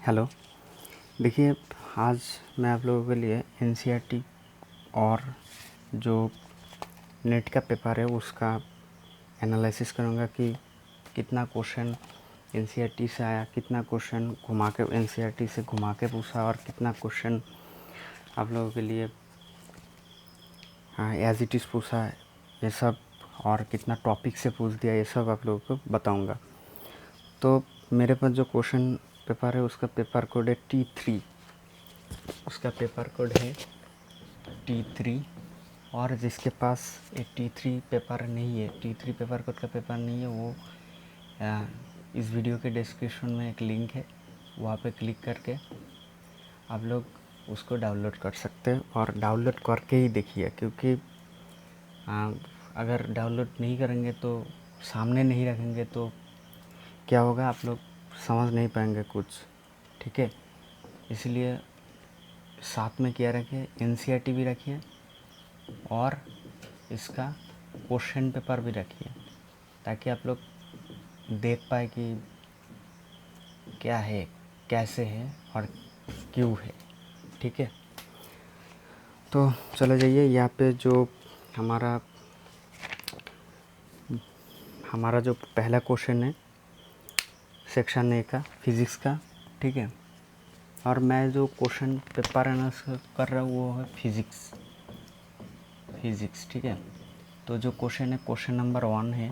Hello. देखिए, आज मैं आप लोगों के लिए एनसीईआरटी और जो नेट का पेपर है उसका एनालिसिस करूँगा कि कितना क्वेश्चन एनसीईआरटी से आया, कितना क्वेश्चन घुमा के एनसीईआरटी से घुमा के पूछा और कितना क्वेश्चन आप लोगों के लिए एज इट इज़ पूछा है, ये सब, और कितना टॉपिक से पूछ दिया, ये सब आप लोगों को बताऊँगा। तो मेरे पास जो क्वेश्चन पेपर है उसका पेपर कोड है T3, उसका पेपर कोड है T3। और जिसके पास ये T3 पेपर नहीं है, T3 पेपर कोड का पेपर नहीं है, वो इस वीडियो के डिस्क्रिप्शन में एक लिंक है, वहाँ पे क्लिक करके आप लोग उसको डाउनलोड कर सकते हैं और डाउनलोड करके ही देखिए, क्योंकि अगर डाउनलोड नहीं करेंगे तो सामने नहीं रखेंगे तो क्या होगा, आप लोग समझ नहीं पाएंगे कुछ, ठीक है। इसलिए साथ में क्या रखिए, एनसीईआरटी भी रखिए और इसका क्वेश्चन पेपर भी रखिए, ताकि आप लोग देख पाए कि क्या है, कैसे है और क्यों है, ठीक है। तो चलो जाइए, यहाँ पे जो हमारा जो पहला क्वेश्चन है सेक्शन ए का, फिज़िक्स का, ठीक है। और मैं जो क्वेश्चन पेपर एनालिसिस कर रहा हूँ वो है फिज़िक्स, ठीक है। तो जो क्वेश्चन है, क्वेश्चन नंबर 1 है,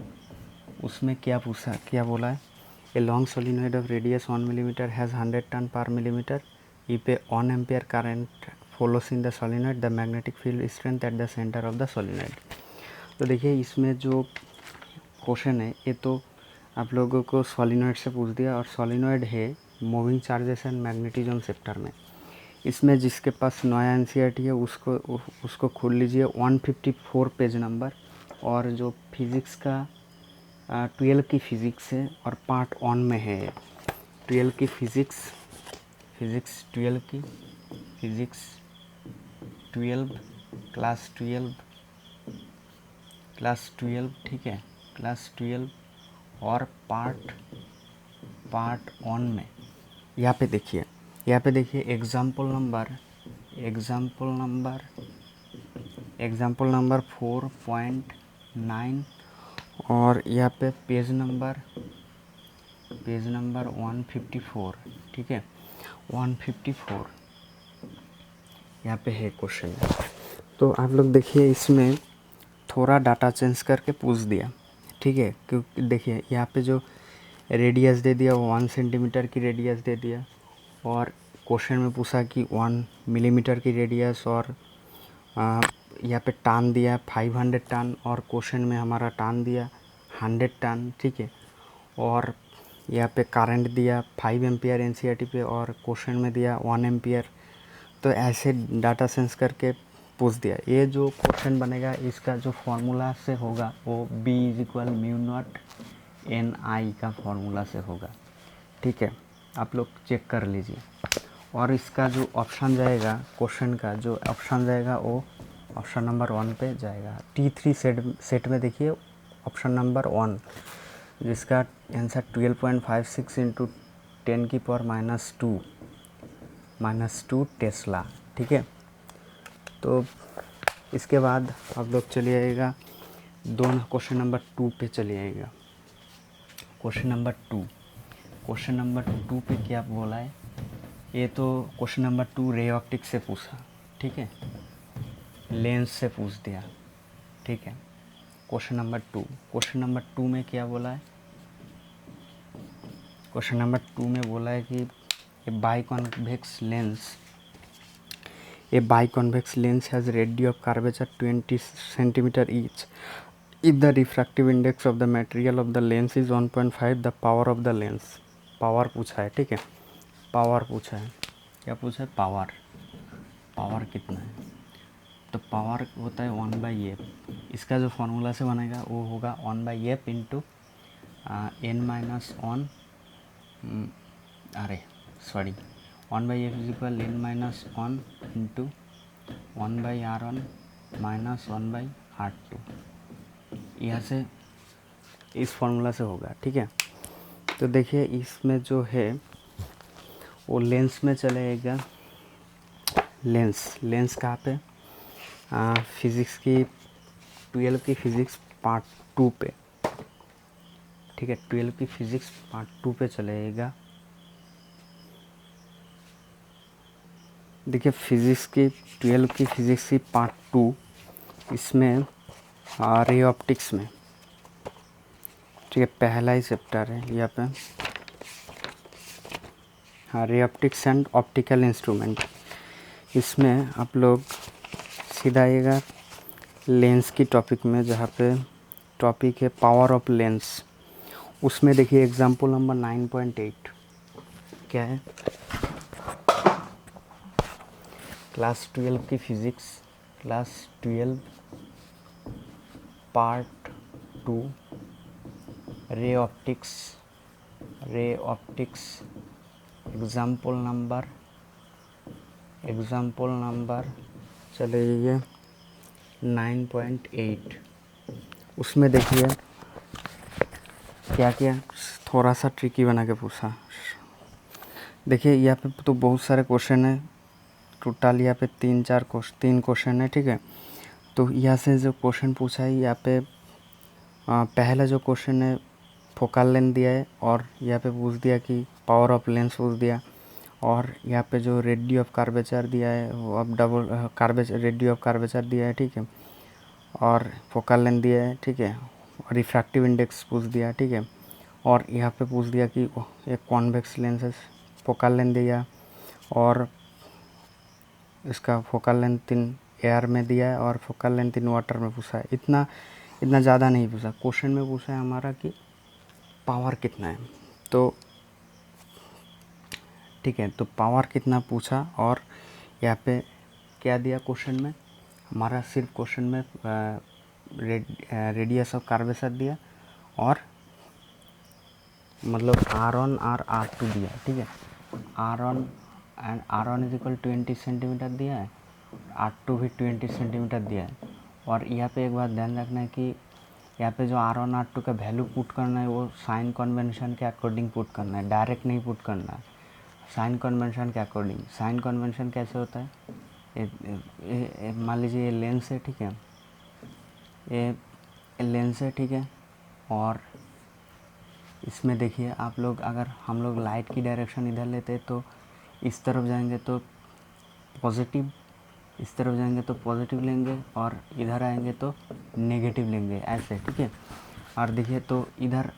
उसमें क्या बोला है, a long solenoid of radius 1 millimetre has 100 turn per millimetre if a 1 ampere current flows in the solenoid, the magnetic field strength at the centre of the solenoid. तो देखिए, इसमें जो क्वेश्चन है ये तो आप लोगों को सोलिनॉइड से पूछ दिया, और सोलिनॉइड है moving charges and magnetism sector में। इसमें जिसके पास नया एनसीईआरटी है उसको खोल लीजिए, 154 पेज नंबर। और जो फिज़िक्स का 12 की फ़िज़िक्स है और पार्ट 1 में है, 12 की फ़िज़िक्स 12 की फ़िज़िक्स 12 क्लास 12, ठीक है, क्लास 12 और पार्ट 1 में यहाँ पे देखिए एग्ज़ाम्पल नंबर 4.9, और यहाँ पे पेज नंबर 154, ठीक है, 154 यहाँ पे है क्वेश्चन। तो आप लोग देखिए, इसमें थोड़ा डाटा चेंज करके पूछ दिया, ठीक है, क्योंकि देखिए यहाँ पे जो रेडियस दे दिया वो 1 सेंटीमीटर की रेडियस दे दिया, और क्वेश्चन में पूछा कि 1 मिलीमीटर की रेडियस, और यहाँ पे टान दिया 500 टन, और क्वेश्चन में हमारा टान दिया 100 टन, ठीक है। और यहाँ पे करंट दिया 5 एम्पियर एनसीईआरटी पे, और क्वेश्चन में दिया 1 एम्पियर। तो ऐसे डाटा सेंस करके पूछ दिया। ये जो क्वेश्चन बनेगा इसका जो फार्मूला से होगा वो B=μ0NI का फार्मूला से होगा, ठीक है, आप लोग चेक कर लीजिए। और इसका जो ऑप्शन जाएगा, क्वेश्चन का जो ऑप्शन जाएगा वो ऑप्शन नंबर 1 पे जाएगा। T3 सेट में देखिए ऑप्शन नंबर 1, जिसका आंसर 12.56 इंटू 10⁻² टेस्ला, ठीक है। तो इसके बाद आप लोग चले आइएगा दोनों क्वेश्चन नंबर 2 पे चले आइएगा। क्वेश्चन नंबर 2 पे क्या बोला है, ये तो क्वेश्चन नंबर 2 रे ऑप्टिक्स से पूछा, ठीक है, लेंस से पूछ दिया, ठीक है। क्वेश्चन नंबर 2 में क्या बोला है, क्वेश्चन नंबर 2 में बोला है कि a biconvex lens has radius of curvature 20 centimetre each if the refractive index of the material of the lens is 1.5, the power of the lens, power पूछा है, ठीक है, पावर पूछा है, क्या पूछा है, पावर कितना है। तो पावर होता है 1/f, इसका जो फार्मूला से बनेगा वो होगा 1/f into n-1 1/f is equal n-1 into 1/r1 minus 1/r2, यहाँ से इस फार्मूला से होगा, ठीक है। तो देखिए इसमें जो है वो लेंस में चलेगा। लेंस कहाँ पे? फिज़िक्स की 12 की फिज़िक्स पार्ट 2 पे, ठीक है, 12 की फिज़िक्स पार्ट 2 पे चलेगा। देखिए फिज़िक्स की 12 की फिज़िक्स की पार्ट 2, इसमें रे ऑप्टिक्स में, ठीक है, पहला ही चैप्टर है यहाँ पे। हाँ, ray optics and optical instrument. इसमें आप लोग सीधा आइएगा लेंस की टॉपिक में, जहाँ पे टॉपिक है पावर ऑफ लेंस। उसमें देखिए एग्जाम्पल नंबर 9.8 क्या है? क्लास 12 की physics, class 12 part 2, ray optics example number चलिए 9.8। उसमें देखिए क्या क्या थोड़ा सा ट्रिकी बना के पूछा। देखिए यहाँ पे तो बहुत सारे क्वेश्चन है, टोटल यहाँ पे 3 क्वेश्चन है, ठीक है। तो यहाँ से जो क्वेश्चन पूछा है, यहाँ पे पहला जो क्वेश्चन है फोकल लेंथ दिया है, और यहाँ पे पूछ दिया कि पावर ऑफ लेंस पूछ दिया, और यहाँ पे जो रेडियो ऑफ कर्वेचर दिया है वो अब डबल रेडियो ऑफ कर्वेचर दिया है, ठीक है, और फोकल लेंथ दिया है, ठीक है, और रिफ्रैक्टिव इंडेक्स पूछ दिया, ठीक है, और यहाँ पे पूछ दिया कि एक कॉन्वेक्स लेंस है, फोकल लेंथ दिया, और इसका फोकल लेंथ इन एयर में दिया है, और फोकल लेंथ इन वाटर में पूछा है। इतना ज़्यादा नहीं पूछा, क्वेश्चन में पूछा है हमारा कि पावर कितना है। तो ठीक है, तो पावर कितना पूछा, और यहाँ पे क्या दिया क्वेश्चन में हमारा? सिर्फ क्वेश्चन में रेडियस ऑफ कर्वेचर दिया, और मतलब R1 और R2 दिया, ठीक है। R1 इज इक्वल 20 सेंटीमीटर दिया है, R2 भी 20 सेंटीमीटर दिया है। और यहाँ पे एक बात ध्यान रखना है कि यहाँ पे जो R1 R2 का वैल्यू पुट करना है वो साइन कन्वेंशन के अकॉर्डिंग पुट करना है, डायरेक्ट नहीं पुट करना है, साइन कन्वेंशन के अकॉर्डिंग। साइन कन्वेंशन कैसे होता है? मान लीजिए ये लेंस है, ठीक है, ये लेंस है, ठीक है, और इसमें देखिए आप लोग, अगर हम लोग लाइट की डायरेक्शन इधर लेते तो इस तरफ जाएंगे तो पॉजिटिव, इस तरफ जाएंगे तो पॉजिटिव लेंगे, और इधर आएंगे तो नेगेटिव लेंगे, ऐसे, ठीक है। और देखिए तो इधर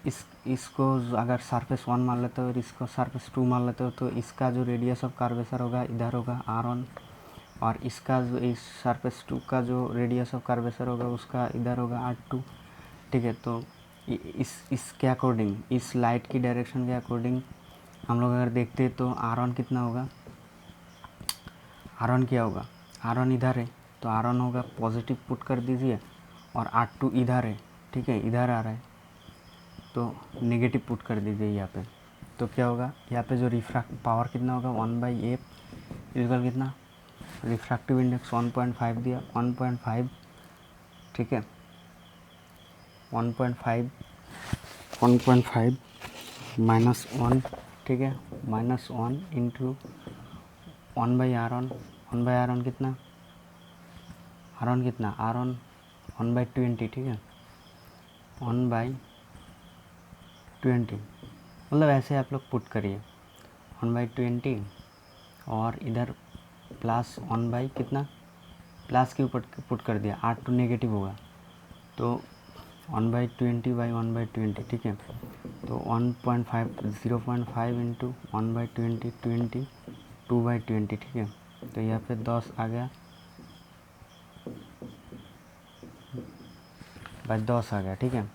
इसको अगर सरफेस 1 मान लेते हो और इसको सरफेस 2 मान लेते हो, तो इसका जो रेडियस ऑफ कर्वेचर होगा इधर होगा R1, और इसका जो इस सरफेस 2 का जो रेडियस ऑफ कर्वेचर होगा उसका इधर होगा R2, ठीक है। तो इसके अकॉर्डिंग, इस लाइट की डायरेक्शन के अकॉर्डिंग हम लोग अगर देखते हैं तो R1 कितना होगा? R1 क्या होगा? R1 इधर है तो R1 होगा पॉजिटिव पुट कर दीजिए, और R2 इधर है, ठीक है, इधर आ रहा है तो नेगेटिव पुट कर दीजिए यहाँ पे। तो क्या होगा? यहाँ पे जो रिफ्रैक्ट पावर कितना होगा? 1/f इक्वल कितना? रिफ्रैक्टिव इंडेक्स 1.5 दिया, 1.5, ठीक है, 1.5 माइनस 1, ठीक है, माइनस 1 इंटू 1/R1, 1/R1 कितना? R1 कितना? R1 1/20, ठीक है, 1/20, मतलब ऐसे आप लोग पुट करिए 1/20, और इधर प्लस 1 कितना? प्लस के ऊपर पुट कर दिया, R2 नेगेटिव होगा तो 1/20/1/20, ठीक है, तो 1.5 0.5 इंटू 1/20 20 2/20, ठीक है। तो यहाँ पे 10 आ गया, 10 आ गया, ठीक है,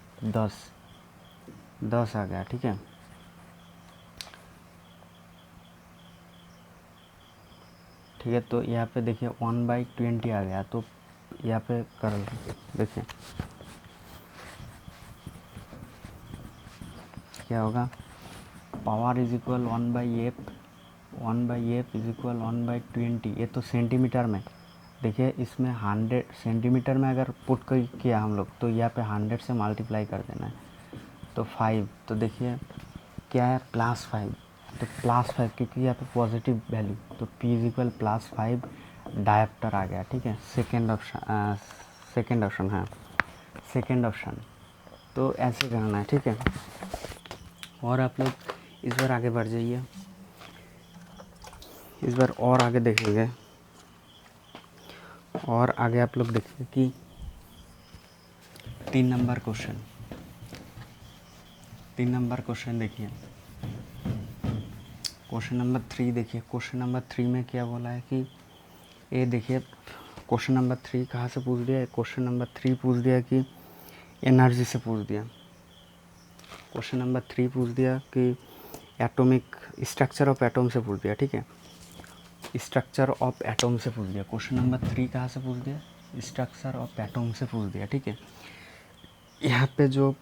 10 आ गया, ठीक है। ठीक है, तो यहाँ पे देखिए 1/20 आ गया, तो यहाँ पे कर देखिए क्या होगा? Power is equal 1/f is equal 1/20। ये तो सेंटीमीटर में, देखिए इसमें 100 सेंटीमीटर में अगर पुट किया हम लोग तो यहाँ पे 100 से मल्टीप्लाई कर देना है, तो 5, तो देखिए क्या है? +5, तो +5 क्योंकि यहाँ पे पॉजिटिव वैल्यू, तो P इज इक्वल +5 डायोप्टर आ गया। ठीक है, सेकेंड ऑप्शन है, सेकेंड ऑप्शन। तो ऐसे करना है। ठीक है, और आप लोग इस बार आगे बढ़ जाइए, इस बार और आगे देखेंगे, और आगे आप लोग देखेंगे कि 3 नंबर क्वेश्चन, 3 नंबर क्वेश्चन देखिए, क्वेश्चन नंबर 3 देखिए। क्वेश्चन नंबर 3 में क्या बोला है कि ये देखिए, क्वेश्चन नंबर 3 कहाँ से पूछ दिया है, क्वेश्चन नंबर 3 पूछ दिया कि एनर्जी से पूछ दिया। क्वेश्चन नंबर 3 पूछ दिया कि एटॉमिक स्ट्रक्चर ऑफ एटम से पूछ दिया। ठीक है, स्ट्रक्चर ऑफ एटम से पूछ दिया। क्वेश्चन नंबर 3 कहाँ से पूछ दिया, स्ट्रक्चर ऑफ एटम से पूछ दिया। ठीक है, यहाँ पे जो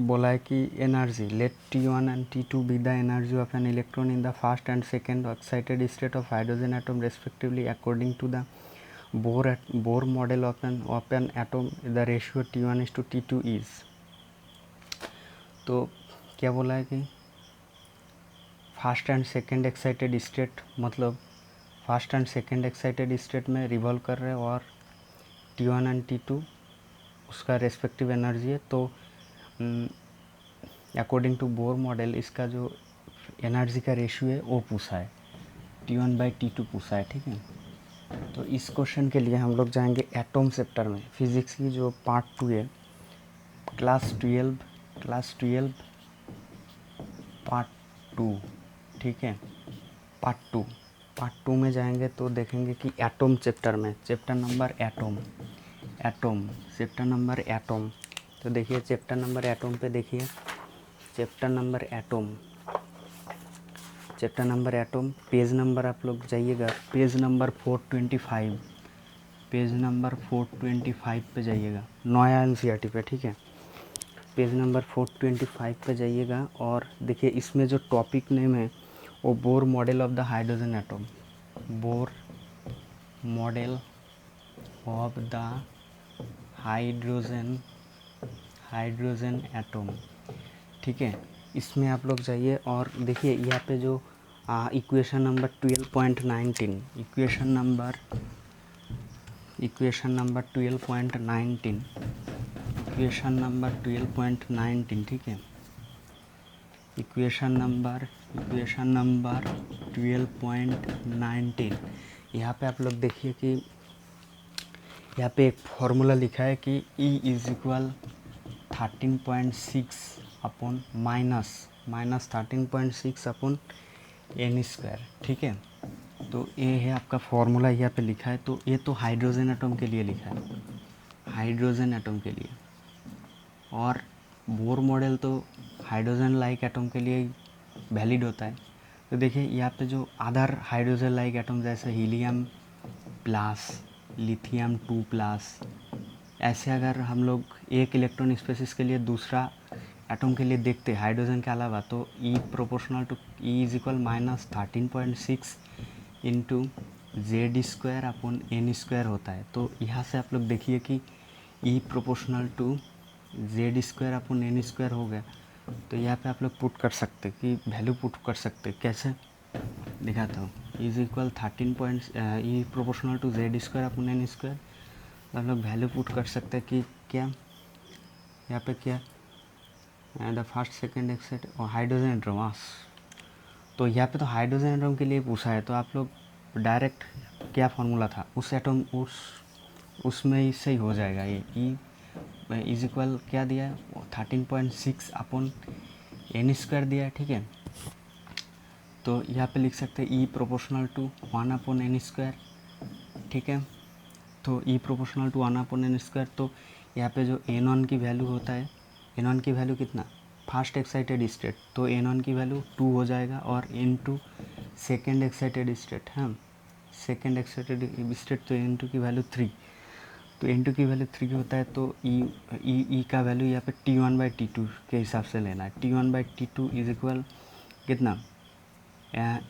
बोला है कि energy, let T1 and T2 be the energy of an electron in the first and second excited state of hydrogen atom respectively according to the Bohr model of an atom, the ratio T1:T2 is. तो क्या बोला है कि first and second excited state, मतलब first and second excited state में revolve कर रहे हैं और T1 एंड T2 उसका रेस्पेक्टिव एनर्जी है। तो अकॉर्डिंग टू बोर मॉडल इसका जो एनर्जी का रेशियो है वो पूछा है, T1/T2 पूछा है। ठीक है, तो इस क्वेश्चन के लिए हम लोग जाएंगे एटॉम चैप्टर में, फिजिक्स की जो पार्ट 2 है, क्लास 12 पार्ट 2। ठीक है, पार्ट टू में जाएंगे तो देखेंगे कि एटॉम चैप्टर में, chapter number atom, chapter number atom. तो देखिए चैप्टर नंबर एटॉम पे देखिए, chapter number atom page number आप लोग जाइएगा, पेज नंबर 425, पेज नंबर 425 पे जाइएगा, नया NCERT पे। ठीक है, पेज नंबर 425 पे जाइएगा और देखिए इसमें जो टॉपिक नेम है वो bore model of the hydrogen atom, bore model of the hydrogen atom. ठीक है, इसमें आप लोग जाइए और देखिए यहाँ पे जो इक्वेशन नंबर 12.19, इक्वेशन नंबर 12.19, ठीक है, इक्वेशन नंबर 12.19। यहाँ पे आप लोग देखिए कि यहाँ पे एक फॉर्मूला लिखा है कि E is equal 13.6 upon minus 13.6 upon n²। ठीक है, तो ये है आपका फॉर्मूला यहाँ पे लिखा है। तो ये तो हाइड्रोजन एटम के लिए लिखा है, हाइड्रोजन एटम के लिए, और बोर मॉडल तो हाइड्रोजन लाइक एटम के लिए वैलिड होता है। तो देखिए यहाँ पे जो अदर हाइड्रोजन लाइक एटम जैसे हीलियम प्लस, लिथियम 2+, ऐसे अगर हम लोग एक इलेक्ट्रॉन स्पेसिस के लिए दूसरा एटम के लिए देखते हैं हाइड्रोजन के अलावा, तो E proportional to E is equal -13.6 into Z² upon n² होता है। तो यहाँ से आप लोग देखिए कि E proportional to Z² upon n² हो गया। तो यहाँ पे आप लोग पुट कर सकते कि वैल्यू पुट कर सकते, कैसे दिखाता हूँ। Is equal 13 E proportional to Z² upon n²। तो हम लोग वैल्यू पुट कर सकते हैं कि क्या यहाँ पे क्या द फर्स्ट सेकेंड एक्सेट और हाइड्रोजन एटम। तो यहाँ पे तो हाइड्रोजन एटम के लिए पूछा है, तो आप लोग डायरेक्ट क्या फार्मूला था उस एटम उसमें इससे ही हो जाएगा। ये E इज इक्वल क्या दिया है 13.6 अपॉन n² दिया है। ठीक है, तो यहाँ पे लिख सकते हैं E proportional to 1 upon n²। ठीक है, तो E proportional to 1 upon n²। तो यहाँ पे जो n1 की वैल्यू होता है, n1 की वैल्यू कितना, फर्स्ट एक्साइटेड स्टेट, तो n1 की वैल्यू 2 हो जाएगा, और n2 सेकेंड एक्साइटेड स्टेट है, सेकेंड एक्साइटेड स्टेट, तो n2 की वैल्यू 3, तो n2 की वैल्यू 3 होता है। तो E का वैल्यू यहाँ पे T1/T2 के हिसाब से लेना है। T1/T2 इज इक्वल कितना,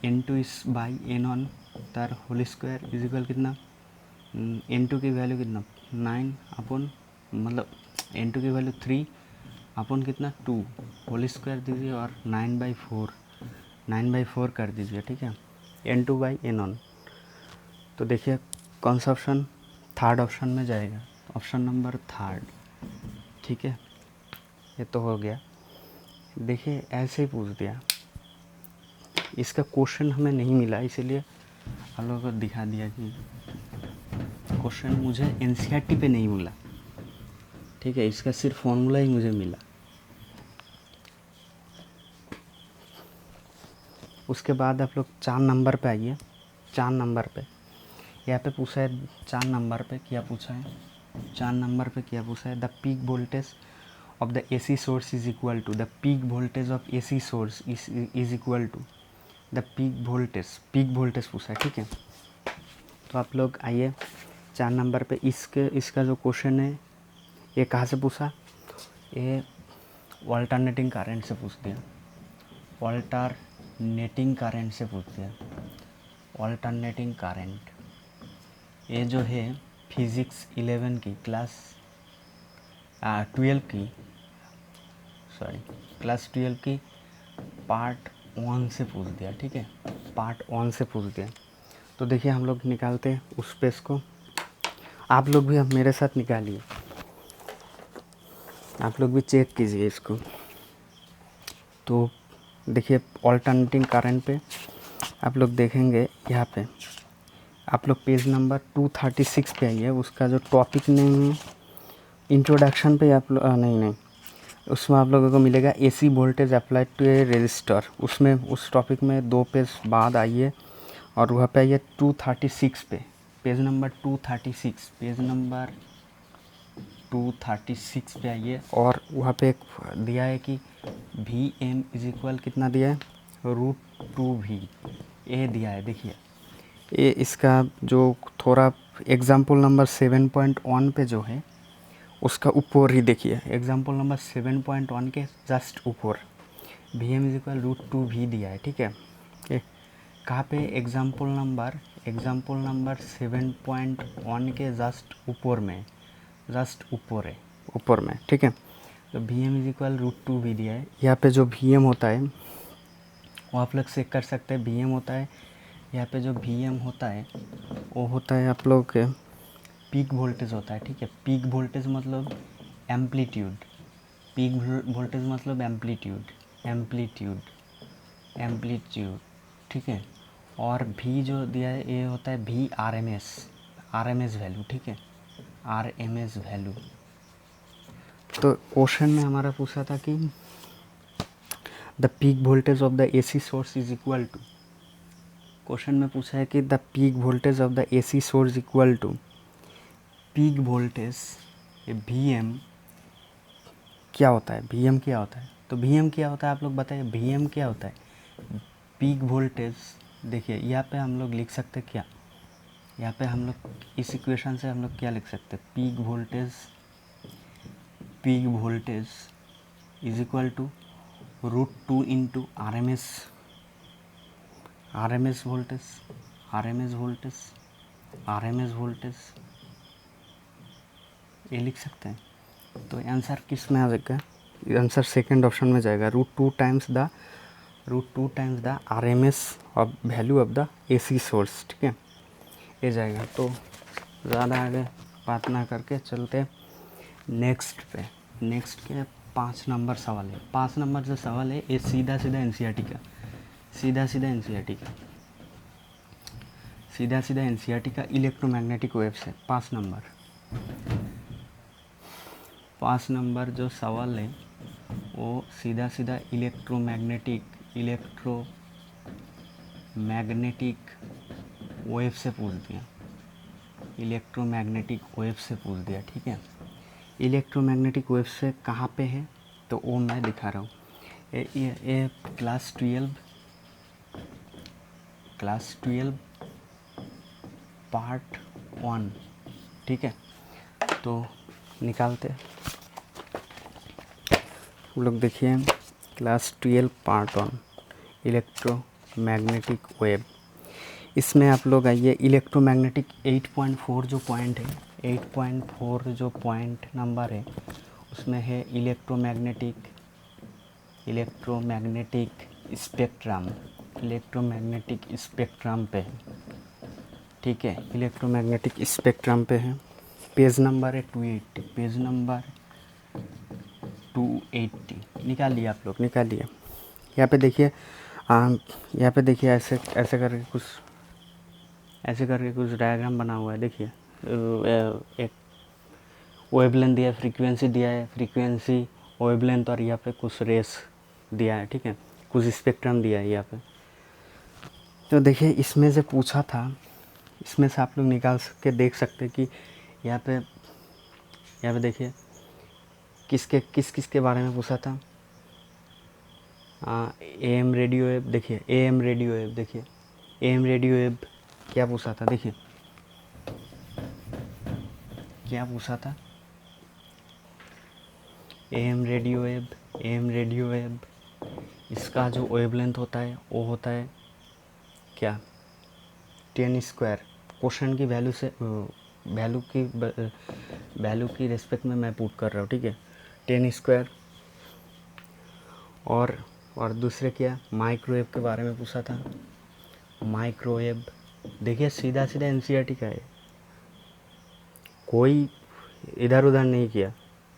n2 इस बाई n1 तार होल स्क्वायर इज इक्वल कितना, n2 की वैल्यू कितना 9 अपॉन, मतलब n2 की वैल्यू 3 अपॉन कितना 2 होल स्क्वायर दीजिए, और 9/4 9/4 कर दीजिए, ठीक है, N2/N1। तो देखिए कौन सा ऑप्शन थर्ड ऑप्शन में जाएगा, ऑप्शन नंबर थर्ड, ठीक है। ये तो हो गया। देखिए ऐसे ही पूछ दिया, इसका क्वेश्चन हमें नहीं मिला, इसीलिए हम लोगों को दिखा दिया कि क्वेश्चन मुझे एनसीईआरटी पे नहीं मिला, ठीक है, इसका सिर्फ फॉर्मूला ही मुझे मिला। उसके बाद आप लोग 4 नंबर पे आइए। 4 नंबर पे यहाँ पे पूछा है, 4 नंबर पे क्या पूछा है, 4 नंबर पे क्या पूछा है, the peak voltage of the AC source is equal to, the peak voltage of AC source is equal to the peak voltage पूछा है, ठीक है। तो आप लोग आइए 4 नंबर पे, इसका जो क्वेश्चन है ये कहाँ से पूछा, ये ऑल्टरनेटिंग करंट से पूछ दिया, ऑल्टरनेटिंग करंट से पूछ दिया, ऑल्टरनेटिंग करंट। ये जो है फिज़िक्स 11 की क्लास 12 की, सॉरी क्लास 12 की पार्ट 1 से पूछ दिया, ठीक है, पार्ट 1 से पूछ दिया। तो देखिए हम लोग निकालते हैं उस पेज को, आप लोग भी अब मेरे साथ निकालिए, आप लोग भी चेक कीजिए इसको। तो देखिए ऑल्टरनेटिंग करंट पे आप लोग देखेंगे, यहाँ पे आप लोग पेज नंबर 236 पे आइए। उसका जो टॉपिक नेम है इंट्रोडक्शन पे आप लोग नहीं, उसमें आप लोगों को मिलेगा AC voltage applied to a resistor, उसमें उस टॉपिक में 2 पेज बाद आइए और वहाँ पे आइए 236 पे, पेज नंबर 236, पेज नंबर 236 पे आइए और वहाँ पे एक दिया है कि वी एम इज इक्वल कितना दिया है, √2V, ये दिया है। देखिए ये इसका जो थोड़ा एग्जाम्पल नंबर 7.1 पे जो है उसका ऊपर ही देखिए, एग्जाम्पल नंबर 7.1 के जस्ट ऊपर V M is equal √2V दिया है, ठीक है। कहाँ पे, एग्जाम्पल नंबर 7.1 के जस्ट ऊपर में, जस्ट ऊपर है, ऊपर में, ठीक है। तो V M is equal √2V दिया है। यहाँ पे जो वी एम होता है वो आप लोग चेक कर सकते हैं, वी एम होता है यहाँ पे, जो वी एम होता है वो होता है आप लोग के पीक वोल्टेज होता है, ठीक है। पीक वोल्टेज मतलब एम्पलीट्यूड, पीक वोल्टेज मतलब एम्पलीट्यूड, ठीक है। और भी जो दिया है ये होता है भी आरएमएस वैल्यू, ठीक है, आरएमएस वैल्यू। तो क्वेश्चन में हमारा पूछा था कि the peak voltage of the AC source is equal to, question में पूछा है कि the peak voltage of the AC source equal to peak voltage, V M क्या होता है, वी एम क्या होता है, तो वी एम क्या होता है आप लोग बताइए, वी एम क्या होता है, पीक वोल्टेज। देखिए यहाँ पे हम लोग लिख सकते क्या, यहाँ पे हम लोग इस इक्वेशन से हम लोग क्या लिख सकते, peak voltage is equal to √2 into RMS voltage, ये लिख सकते हैं। तो आंसर किस में आ जाएगा, आंसर सेकंड ऑप्शन में जाएगा, √2 times the RMS of value of the AC source, ठीक है, ये जाएगा। तो ज़्यादा आगे बात ना करके चलते नेक्स्ट पे। नेक्स्ट के 5 नंबर सवाल है, 5 नंबर जो सवाल है ये सीधा एनसीईआरटी का इलेक्ट्रोमैग्नेटिक वेव्स है। 5 नंबर जो सवाल है वो सीधा इलेक्ट्रोमैग्नेटिक वेव से पूछ दिया, ठीक है। इलेक्ट्रोमैग्नेटिक वेव से कहाँ पे है तो वो मैं दिखा रहा हूँ। ये क्लास 12 पार्ट 1, ठीक है। तो निकालते हैं हम लोग, देखिए क्लास 12 पार्ट 1 इलेक्ट्रोमैग्नेटिक वेव। इसमें आप लोग आइए, इलेक्ट्रोमैग्नेटिक 8.4 जो पॉइंट है, 8.4 जो पॉइंट नंबर है उसमें है इलेक्ट्रोमैग्नेटिक स्पेक्ट्रम, इलेक्ट्रोमैग्नेटिक स्पेक्ट्रम पे है, ठीक है, इलेक्ट्रोमैग्नेटिक स्पेक्ट्रम पे है। पेज नंबर है 280, पेज नंबर 280 निकाल लिया आप लोग, निकाल लिया। यहाँ पे देखिए, यहाँ पे देखिए ऐसे ऐसे करके कुछ डायग्राम बना हुआ है। देखिए एक वेवलेंथ दिया है, फ्रीक्वेंसी दिया है, फ्रीक्वेंसी वेवलेंथ और यहाँ पे कुछ रेस दिया है, ठीक है, कुछ स्पेक्ट्रम दिया है यहाँ पे। तो देखिए इसमें से पूछा था, इसमें से आप लोग निकाल के देख सकते कि यहाँ पे देखिए किस के बारे में पूछा था। एएम रेडियो वेव, देखिए एएम रेडियो वेव, देखिए एएम रेडियो वेव क्या पूछा था, देखिए क्या पूछा था। एएम रेडियो वेव इसका जो वेवलेंथ होता है वो होता है क्या, 10 स्क्वायर। क्वेश्चन की वैल्यू की रेस्पेक्ट में मैं पुट कर रहा हूँ, ठीक है, 10 स्क्वायर। और दूसरे क्या, माइक्रोवेव के बारे में पूछा था। माइक्रोवेव देखिए सीधा एनसीईआरटी का है, कोई इधर उधर नहीं किया,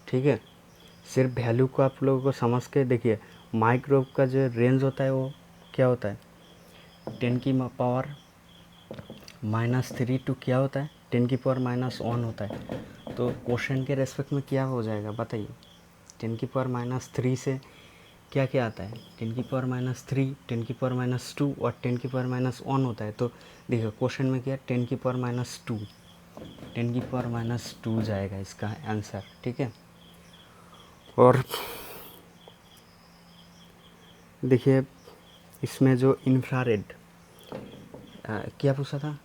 ठीक है, सिर्फ वैल्यू को आप लोगों को समझ के देखिए। माइक्रोवेव का जो रेंज होता है वो क्या होता है, 10 की पावर -3 टू क्या होता है, 10 की पावर -1 होता है। तो क्वेश्चन के रेस्पेक्ट में क्या हो जाएगा बताइए, 10 की पावर -3 से क्या क्या आता है, 10 की पावर -3, 10 की पावर -2 और 10 की पावर -1 होता है। तो देखिए क्वेश्चन में क्या, 10 की पावर -2, 10 की पावर -2 जाएगा इसका आंसर, ठीक है। और देखिए इसमें जो इंफ्रारेड क्या पूछा था,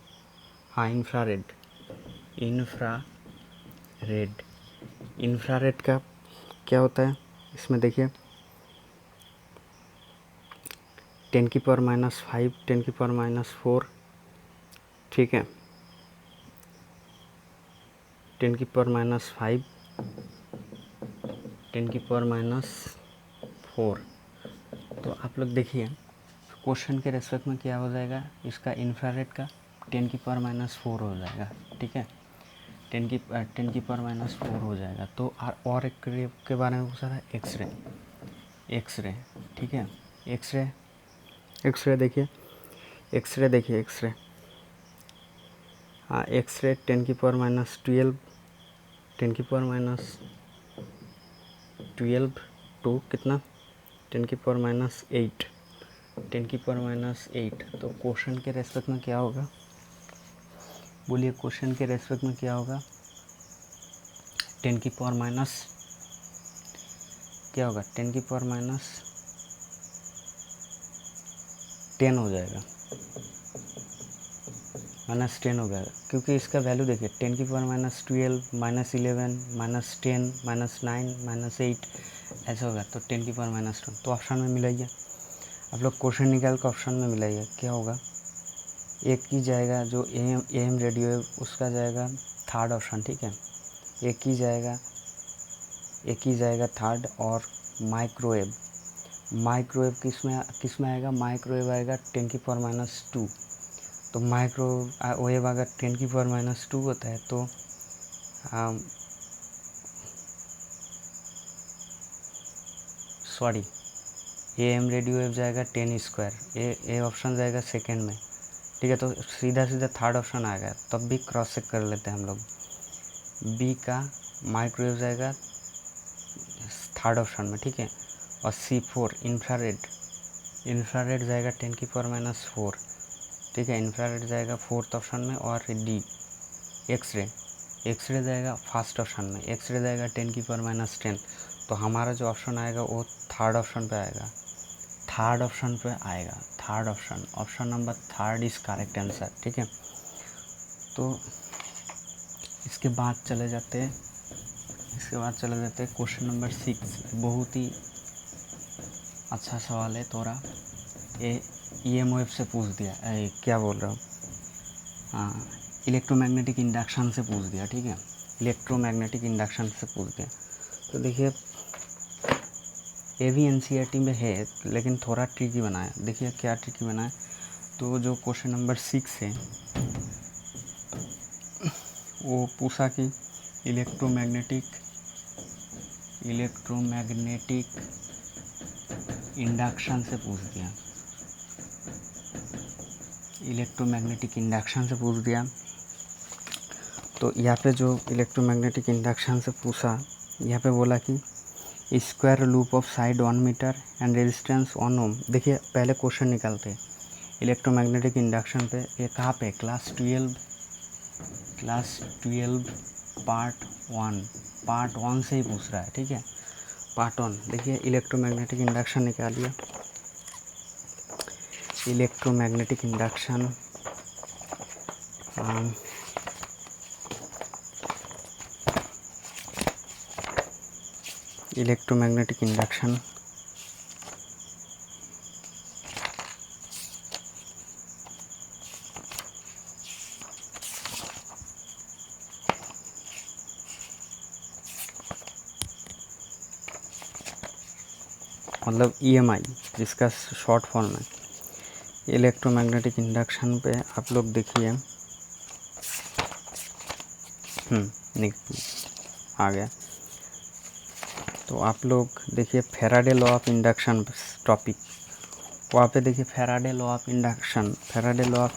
हाँ इंफ्रारेड का क्या होता है, इसमें देखिए 10 की पावर -5, 10 की पावर -4, ठीक है, 10 की पावर -5, 10 की पावर -4। तो आप लोग देखिए क्वेश्चन के रेस्पेक्ट में क्या हो जाएगा, इसका इंफ्रारेड का 10 की पावर -4 हो जाएगा, ठीक है, 10 की पावर -4 हो जाएगा। तो और एक के बारे में पूछा था, एक्सरे, ठीक है, एक्सरे देखिए, हाँ एक्सरे 10 की पावर -12, 10 की पावर -12 टू कितना, 10 की पावर -8, 10 की पावर -8। तो क्वेश्चन के रेस्पेक्ट में क्या होगा, बोलिए क्वेश्चन के रेस्पेक्ट में क्या होगा, 10 की पावर क्या होगा, 10 की पावर -10 हो जाएगा, -10 हो गया, क्योंकि इसका वैल्यू देखिए 10 की पावर -12, -11, -10, -9, -8 ऐसा होगा। तो 10 की पावर -10 तो ऑप्शन में मिलाइए, आप लोग क्वेश्चन निकाल कर ऑप्शन में मिलाइए क्या होगा। एक ही जाएगा जो एएम रेडियो है उसका जाएगा थर्ड ऑप्शन, ठीक है, एक ही जाएगा थर्ड। और माइक्रोवेव किस में आएगा, माइक्रोवेव आएगा 10 की पावर -2। तो माइक्रोवेव अगर 10 की पावर -2 होता है तो सॉरी एएम रेडियो वेव जाएगा 10 स्क्वायर, ए ऑप्शन जाएगा सेकेंड में, ठीक है। तो सीधा थर्ड ऑप्शन आ गया, तब भी क्रॉस चेक कर लेते हैं हम लोग। बी का माइक्रोवेव जाएगा थर्ड ऑप्शन में, ठीक है। और C4 इंफ्रारेड जाएगा 10 की पावर -4, ठीक है, इंफ्रारेड जाएगा फोर्थ ऑप्शन में। और डी एक्सरे जाएगा फर्स्ट ऑप्शन में, एक्सरे जाएगा 10 की पावर -10। तो हमारा जो ऑप्शन आएगा वो थर्ड ऑप्शन पे आएगा, option number third is correct answer, ठीक है। तो इसके बाद चले जाते हैं क्वेश्चन नंबर 6। बहुत ही अच्छा सवाल है थोड़ा, EM वेव से पूछ दिया, क्या बोल रहा हूँ, हाँ इलेक्ट्रोमैग्नेटिक इंडक्शन से पूछ दिया, ठीक है, इलेक्ट्रोमैग्नेटिक इंडक्शन से पूछ दिया। तो देखिए ये भी एनसीईआरटी में है लेकिन थोड़ा ट्रिकी बनाया। देखिए क्या ट्रिकी बनाया, तो जो क्वेश्चन नंबर 6 है वो पूछा कि इलेक्ट्रोमैग्नेटिक इंडक्शन से पूछ दिया, इलेक्ट्रोमैग्नेटिक इंडक्शन से पूछ दिया। तो यहाँ पे जो इलेक्ट्रोमैग्नेटिक इंडक्शन से पूछा, यहाँ पे बोला कि square loop of side 1 metre and resistance 1 ohm. देखिए पहले क्वेश्चन निकालते हैं इलेक्ट्रोमैग्नेटिक इंडक्शन पे। ये कहाँ पे, क्लास 12 पार्ट 1 से ही पूछ रहा है, ठीक है, पार्ट 1। देखिए इलेक्ट्रोमैग्नेटिक इंडक्शन निकालिए, इलेक्ट्रोमैग्नेटिक इंडक्शन इलेक्ट्रोमैग्नेटिक इंडक्शन मतलब EMI जिसका शॉर्ट फॉर्म है। इलेक्ट्रोमैग्नेटिक इंडक्शन पे आप लोग देखिए आ गया। तो आप लोग देखिए Faraday law of induction topic, वहाँ पे देखिए Faraday law of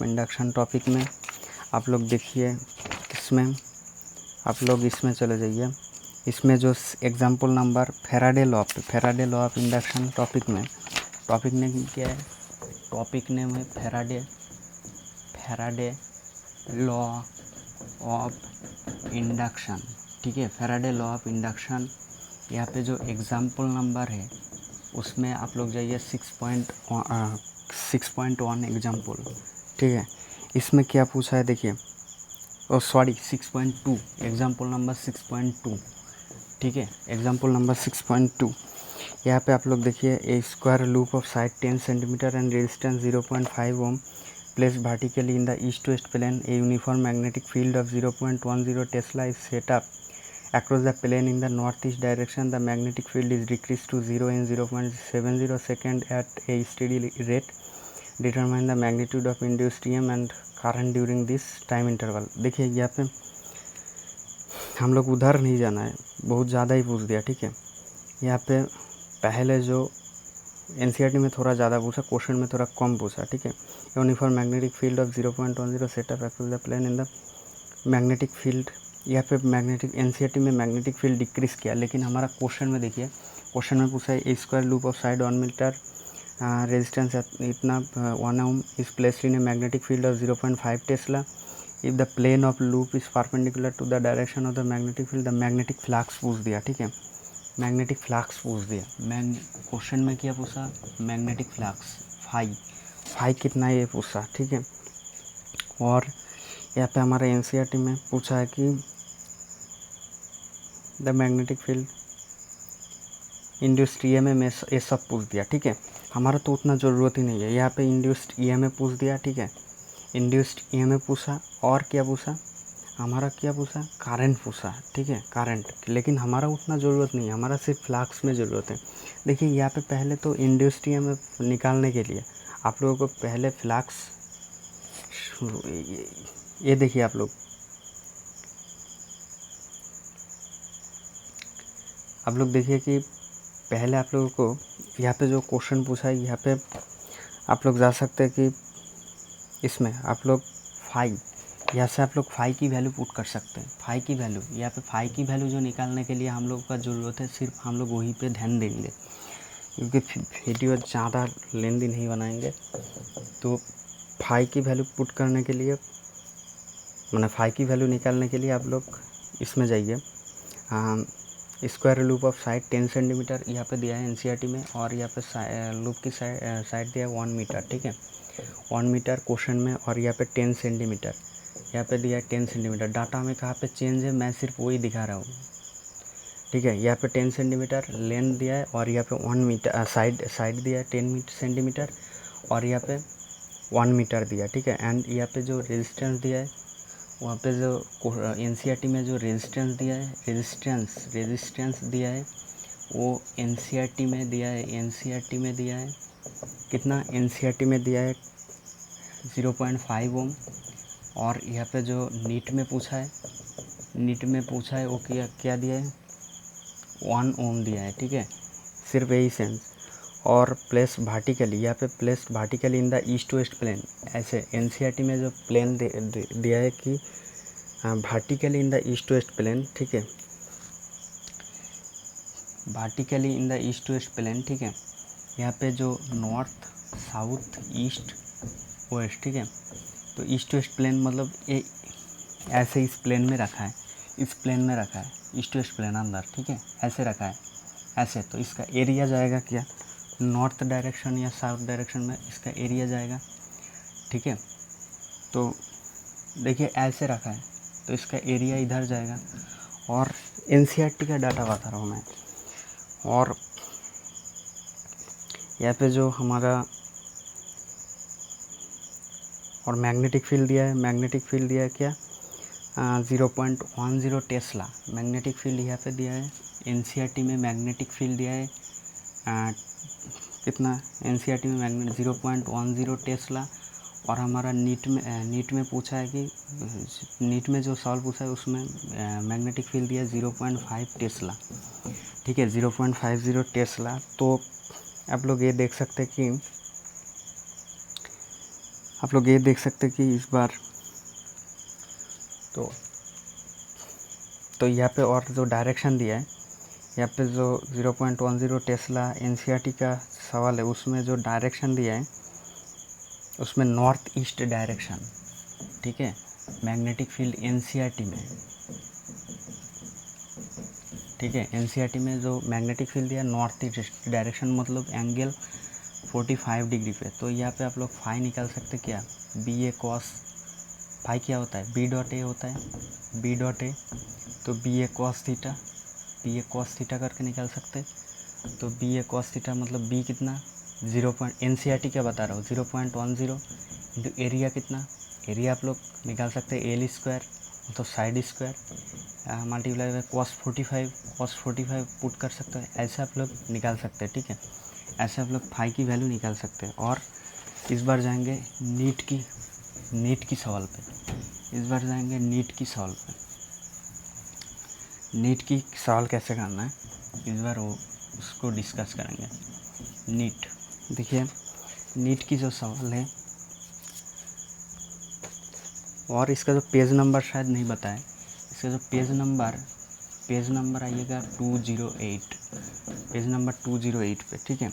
induction topic में आप लोग देखिए इसमें आप लोग इसमें चले जाइए। इसमें जो example number Faraday law of induction topic में, टॉपिक नेम क्या है, टॉपिक नेम है फैराडे लॉ ऑफ इंडक्शन, ठीक है, फैराडे लॉ ऑफ इंडक्शन। यहाँ पे जो एग्जाम्पल नंबर है उसमें आप लोग जाइए 6.1 एग्जाम्पल, ठीक है। इसमें क्या पूछा है देखिए, 6.2 एग्जाम्पल नंबर 6.2, ठीक है, एग्जाम्पल नंबर 6.2। यहाँ पे आप लोग देखिए a square loop of side 10 centimetre and resistance 0.5 ohm placed vertically in the east west plane, a uniform magnetic field of 0.10 tesla is set up across the plane in the northeast direction. The magnetic field is decreased to 0 in 0.70 second at a steady rate. Determine the magnitude of induced EM and current during this time interval. देखिए यहाँ पे हम लोग उधर नहीं जाना है, बहुत ज़्यादा ही पूछ दिया, ठीक है। यहाँ पे पहले जो एनसीईआरटी में थोड़ा ज़्यादा पूछा, क्वेश्चन में थोड़ा कम पूछा, ठीक है। Uniform magnetic field of 0.10 set up across the plane in the magnetic field. यहाँ पे मैग्नेटिक एनसीईआरटी में मैग्नेटिक फील्ड डिक्रीज किया, लेकिन हमारा क्वेश्चन में देखिए, क्वेश्चन में पूछा है a square loop of side 1 metre resistance इतना 1 ohm is placed in a magnetic field of 0.5 tesla if the plane of loop is perpendicular to the direction of the magnetic field. The magnetic flux पूछ दिया, ठीक है, magnetic flux पूछ दिया। Question में क्या पूछा, मैग्नेटिक फ्लक्स फाई कितना ये पूछा, ठीक है। और यहाँ पे हमारे एनसीईआरटी में पूछा है कि the magnetic field induced EMF में ये सब पूछ दिया, ठीक है। हमारा तो उतना ज़रूरत ही नहीं है। यहाँ पे इंड्यूस्ड ईएमएफ पूछ दिया, ठीक है, इंड्यूस्ड ईएमएफ पूछा, और क्या पूछा, हमारा क्या पूछा, करंट पूछा, ठीक है, करंट, लेकिन हमारा उतना ज़रूरत नहीं है, हमारा सिर्फ फ्लक्स में ज़रूरत है। देखिए यहाँ पे पहले तो इंड्यूस्ड ईएमएफ निकालने के लिए आप लोगों को पहले फ्लक्स, ये देखिए आप लोग देखिए कि पहले आप लोगों को यहाँ पे जो क्वेश्चन पूछा है, यहाँ पे आप लोग जा सकते हैं कि इसमें आप लोग यहाँ से आप लोग फाई की वैल्यू पुट कर सकते हैं। फाई की वैल्यू, यहाँ पे फाई की वैल्यू जो निकालने के लिए हम लोग का ज़रूरत है, सिर्फ हम लोग वहीं पे ध्यान देंगे, क्योंकि वीडियो ज़्यादा लेंदी नहीं बनाएंगे। तो फाई की वैल्यू पुट करने के लिए, मैंने फाई की वैल्यू निकालने के लिए आप लोग इसमें जाइए, square loop of side 10 centimetre यहाँ पे दिया है एनसीईआरटी में, और यहाँ पे लूप की साइड दिया है 1 मीटर, ठीक है, 1 मीटर क्वेश्चन में, और यहाँ पे 10 सेंटीमीटर यहाँ पे दिया है 10 सेंटीमीटर। डाटा में कहाँ पे चेंज है, मैं सिर्फ वही दिखा रहा हूँ, ठीक है। यहाँ पे 10 सेंटीमीटर लेंथ दिया है, और यहाँ पे 1 मीटर साइड दिया है 10 सेंटीमीटर, और यहाँ पे 1 मीटर दिया, ठीक है। एंड यहाँ पे जो रेजिस्टेंस दिया है, वहाँ पे जो एनसीईआरटी में जो रेजिस्टेंस दिया है, रेजिस्टेंस दिया है वो एनसीईआरटी में दिया है, एनसीईआरटी में दिया है कितना, एनसीईआरटी में दिया है 0.5 ओम। और यहाँ पे जो नीट में पूछा है, नीट में पूछा है वो क्या दिया है, 1 ओम दिया है, ठीक है, सिर्फ यही सेंस। और प्लेस वर्टिकली, यहाँ पे place vertically in the east west plane, ऐसे एनसीईआरटी में जो प्लेन दिया है कि vertically in the east west plane, ठीक है, vertically in the east west plane, ठीक है। यहाँ पे जो नॉर्थ साउथ ईस्ट वेस्ट, ठीक है, तो ईस्ट वेस्ट प्लेन मतलब ये ऐसे इस प्लेन में रखा है, इस प्लेन में रखा है, ईस्ट वेस्ट प्लेन अंदर, ठीक है, ऐसे रखा है ऐसे। तो इसका एरिया जाएगा क्या, नॉर्थ डायरेक्शन या साउथ डायरेक्शन में इसका एरिया जाएगा, ठीक है। तो देखिए ऐसे रखा है तो इसका एरिया इधर जाएगा। और एनसीईआरटी का डाटा बता रहा हूँ मैं। और यहाँ पे जो हमारा और मैग्नेटिक फील्ड दिया है, मैग्नेटिक फील्ड दिया है क्या 0.10 टेस्ला, मैग्नेटिक फील्ड यहाँ पे दिया है। एनसीईआरटी में मैग्नेटिक फील्ड दिया है कितना, एनसीईआरटी में मैग्नेट 0.10 टेस्ला। और हमारा नीट में पूछा है कि नीट में जो सवाल पूछा है उसमें मैग्नेटिक फील्ड दिया है 0.5 टेस्ला, ठीक है, 0.50 टेस्ला। तो आप लोग ये देख सकते कि इस बार तो यहाँ पे और जो डायरेक्शन दिया है, यहाँ पे जो 0.10 टेस्ला एनसीईआरटी का सवाल है उसमें जो डायरेक्शन दिया है उसमें नॉर्थ ईस्ट डायरेक्शन, ठीक है, मैग्नेटिक फील्ड एनसीईआरटी में, ठीक है, एनसीईआरटी में जो मैग्नेटिक फील्ड दिया नॉर्थ ईस्ट डायरेक्शन मतलब एंगल 45 डिग्री पे। तो यहाँ पे आप लोग फाई निकाल सकते क्या, बी ए कॉस फाई क्या होता है, बी डॉट ए होता है, बी डॉट ए, तो बी ए कॉस थीटा करके निकाल सकते। तो बी ए कॉस थीटा मतलब बी कितना, एनसीईआरटी क्या बता रहा हूँ 0.10 इंटू एरिया कितना, एरिया आप लोग निकाल सकते हैं एल स्क्वायर मतलब side square multiply by cos 45 put कर सकते हैं, ऐसे आप लोग निकाल सकते हैं, ठीक है, ऐसे आप लोग फाई की वैल्यू निकाल सकते हैं। और इस बार जाएंगे नीट की सवाल पे, इस बार जाएंगे नीट की सवाल पे। नीट की सवाल कैसे करना है इस बार वो उसको डिस्कस करेंगे। नीट देखिए, नीट की जो सवाल है और इसका जो पेज नंबर शायद नहीं बताया, इसका जो पेज नंबर आइएगा 208, पेज नंबर 208 पे, ठीक है।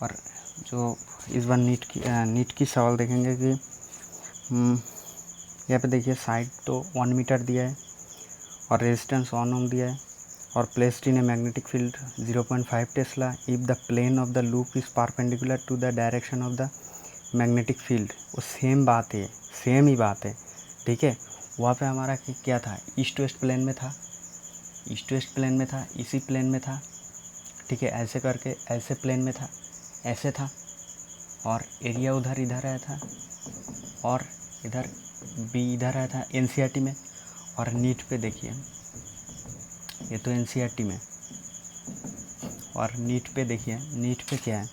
और जो इस बार नीट की सवाल देखेंगे कि यहाँ पे देखिए साइड तो 1 मीटर दिया है और रेजिस्टेंस 1 ओम दिया है और placed in a magnetic field 0.5 tesla if the plane of the loop is perpendicular to the direction of the magnetic field. वो सेम ही बात है, ठीक है। वहाँ पे हमारा क्या था, ईस्ट वेस्ट प्लेन में था, इसी प्लेन में था, ठीक है, ऐसे करके ऐसे प्लेन में था, ऐसे था, और एरिया उधर इधर आया था और इधर बी इधर आया था एनसीईआरटी में। और नीट पे देखिए, ये तो एनसीईआरटी में, और नीट पे देखिए, नीट पे क्या है,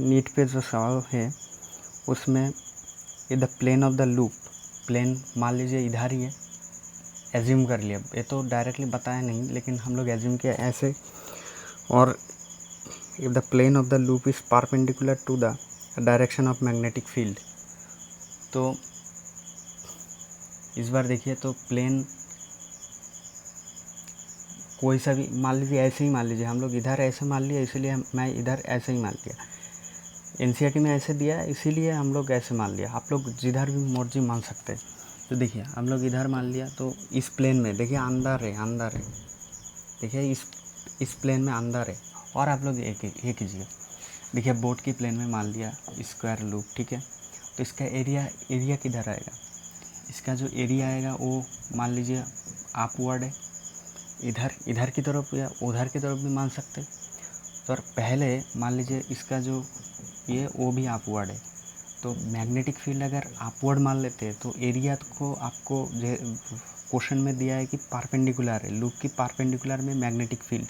नीट पे जो सवाल है उसमें ये the plane of the loop, plane मान लीजिए इधर ही है, एज्यूम कर लिया, ये तो डायरेक्टली बताया नहीं लेकिन हम लोग एज्यूम किया ऐसे। और if the plane of the loop is perpendicular to the direction of magnetic field. तो इस बार देखिए, तो प्लेन कोई सा भी मान लीजिए, ऐसे ही मान लीजिए, हम लोग इधर ऐसे मान लिया इसलिए मैं इधर ऐसे ही मान लिया, एनसीईआरटी में ऐसे दिया इसीलिए हम लोग ऐसे मान लिया, आप लोग जिधर भी मर्जी मान सकते हैं। तो देखिए हम लोग इधर मान लिया, तो इस प्लेन में देखिए अंदर है, देखिए इस प्लेन में अंदर है। और आप लोग ये कीजिए, देखिए बोर्ड की प्लेन में मान लिया स्क्वायर लूप, ठीक है, तो इसका एरिया किधर आएगा, इसका जो एरिया आएगा वो मान लीजिए अपवर्ड है, इधर की तरफ या उधर की तरफ भी मान सकते। तो पहले मान लीजिए इसका जो ये वो भी अपवर्ड है, तो मैग्नेटिक फील्ड अगर अपवर्ड मान लेते हैं तो एरिया को आपको क्वेश्चन में दिया है कि परपेंडिकुलर है, लूप की परपेंडिकुलर में मैग्नेटिक फील्ड,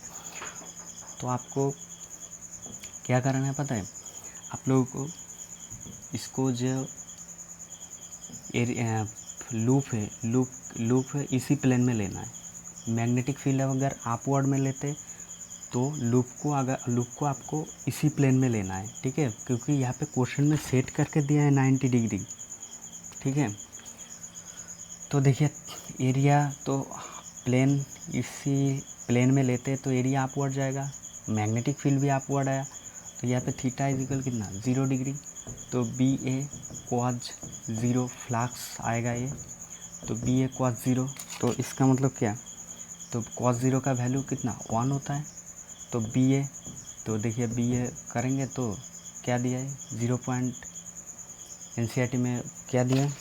तो आपको क्या करना है पता है, आप लोगों को इसको जो लूप है इसी प्लेन में लेना है। मैग्नेटिक फील्ड अगर अपवर्ड में लेते तो लूप को आपको इसी प्लेन में लेना है, ठीक है, क्योंकि यहाँ पे क्वेश्चन में सेट करके दिया है 90 डिग्री, ठीक है। तो देखिए एरिया तो प्लेन इसी प्लेन में लेते तो एरिया अपवर्ड जाएगा, मैग्नेटिक फील्ड भी अपवर्ड आया, तो यहाँ पे थीटा इजिकल कितना 0 डिग्री, तो बी ए कॉस 0 फ्लक्स आएगा ये, तो बी ए कॉस 0, तो इसका मतलब क्या, तो कॉस 0 का वैल्यू कितना 1 होता है, तो बी ए, तो देखिए बी ए करेंगे तो क्या दिया है 0 पॉइंट, एनसीईआरटी में क्या दिया है,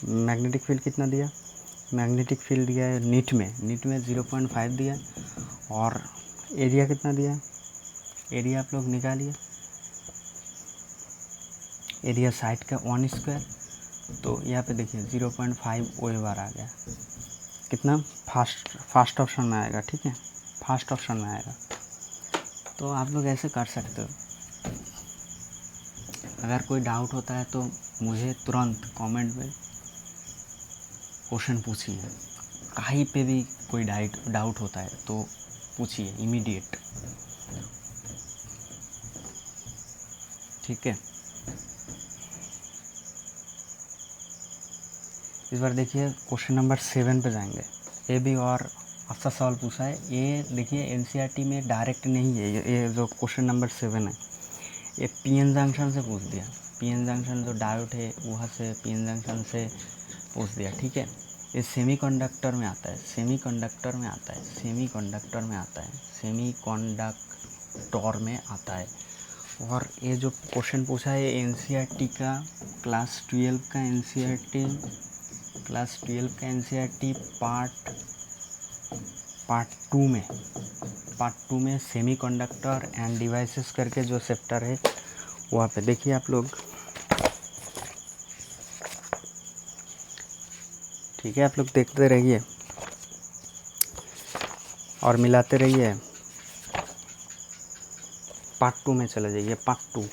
मैग्नेटिक फील्ड कितना दिया, मैग्नेटिक फील्ड दिया है नीट में 0.5 दिया है, और एरिया कितना दिया है, एरिया आप लोग निकालिए, एरिया साइड का 1 स्क्वायर, तो यहाँ पे देखिए 0.5 ओ बार आ गया, कितना फास्ट ऑप्शन में आएगा, ठीक है, फास्ट ऑप्शन में आएगा। तो आप लोग ऐसे कर सकते हो। अगर कोई डाउट होता है तो मुझे तुरंत कमेंट में क्वेश्चन पूछिए, कहीं पे भी कोई डाउट होता है तो पूछिए इमीडिएट, ठीक है। इस बार देखिए क्वेश्चन नंबर 7 पे जाएंगे, ये भी और अच्छा सवाल पूछा है, ये देखिए एनसीईआरटी में डायरेक्ट नहीं है, ये जो क्वेश्चन नंबर 7 है ये पीएन जंक्शन से पूछ दिया, पीएन जंक्शन जो डायोड है वहाँ से पीएन जंक्शन से पूछ दिया, ठीक है। ये सेमीकंडक्टर में आता है, सेमीकंडक्टर में आता है, सेमीकंडक्टर में आता है, सेमीकंडक्टर में आता है। और ये जो क्वेश्चन पूछा है एनसीईआरटी का क्लास 12 का एनसीईआरटी, क्लास 12 का एनसीईआरटी पार्ट 2 में सेमीकंडक्टर एंड डिवाइसेस करके जो चैप्टर है वहाँ पे देखिए आप लोग, ठीक है। आप लोग देखते रहिए और मिलाते रहिए, पार्ट 2 में चले जाइए, पार्ट 2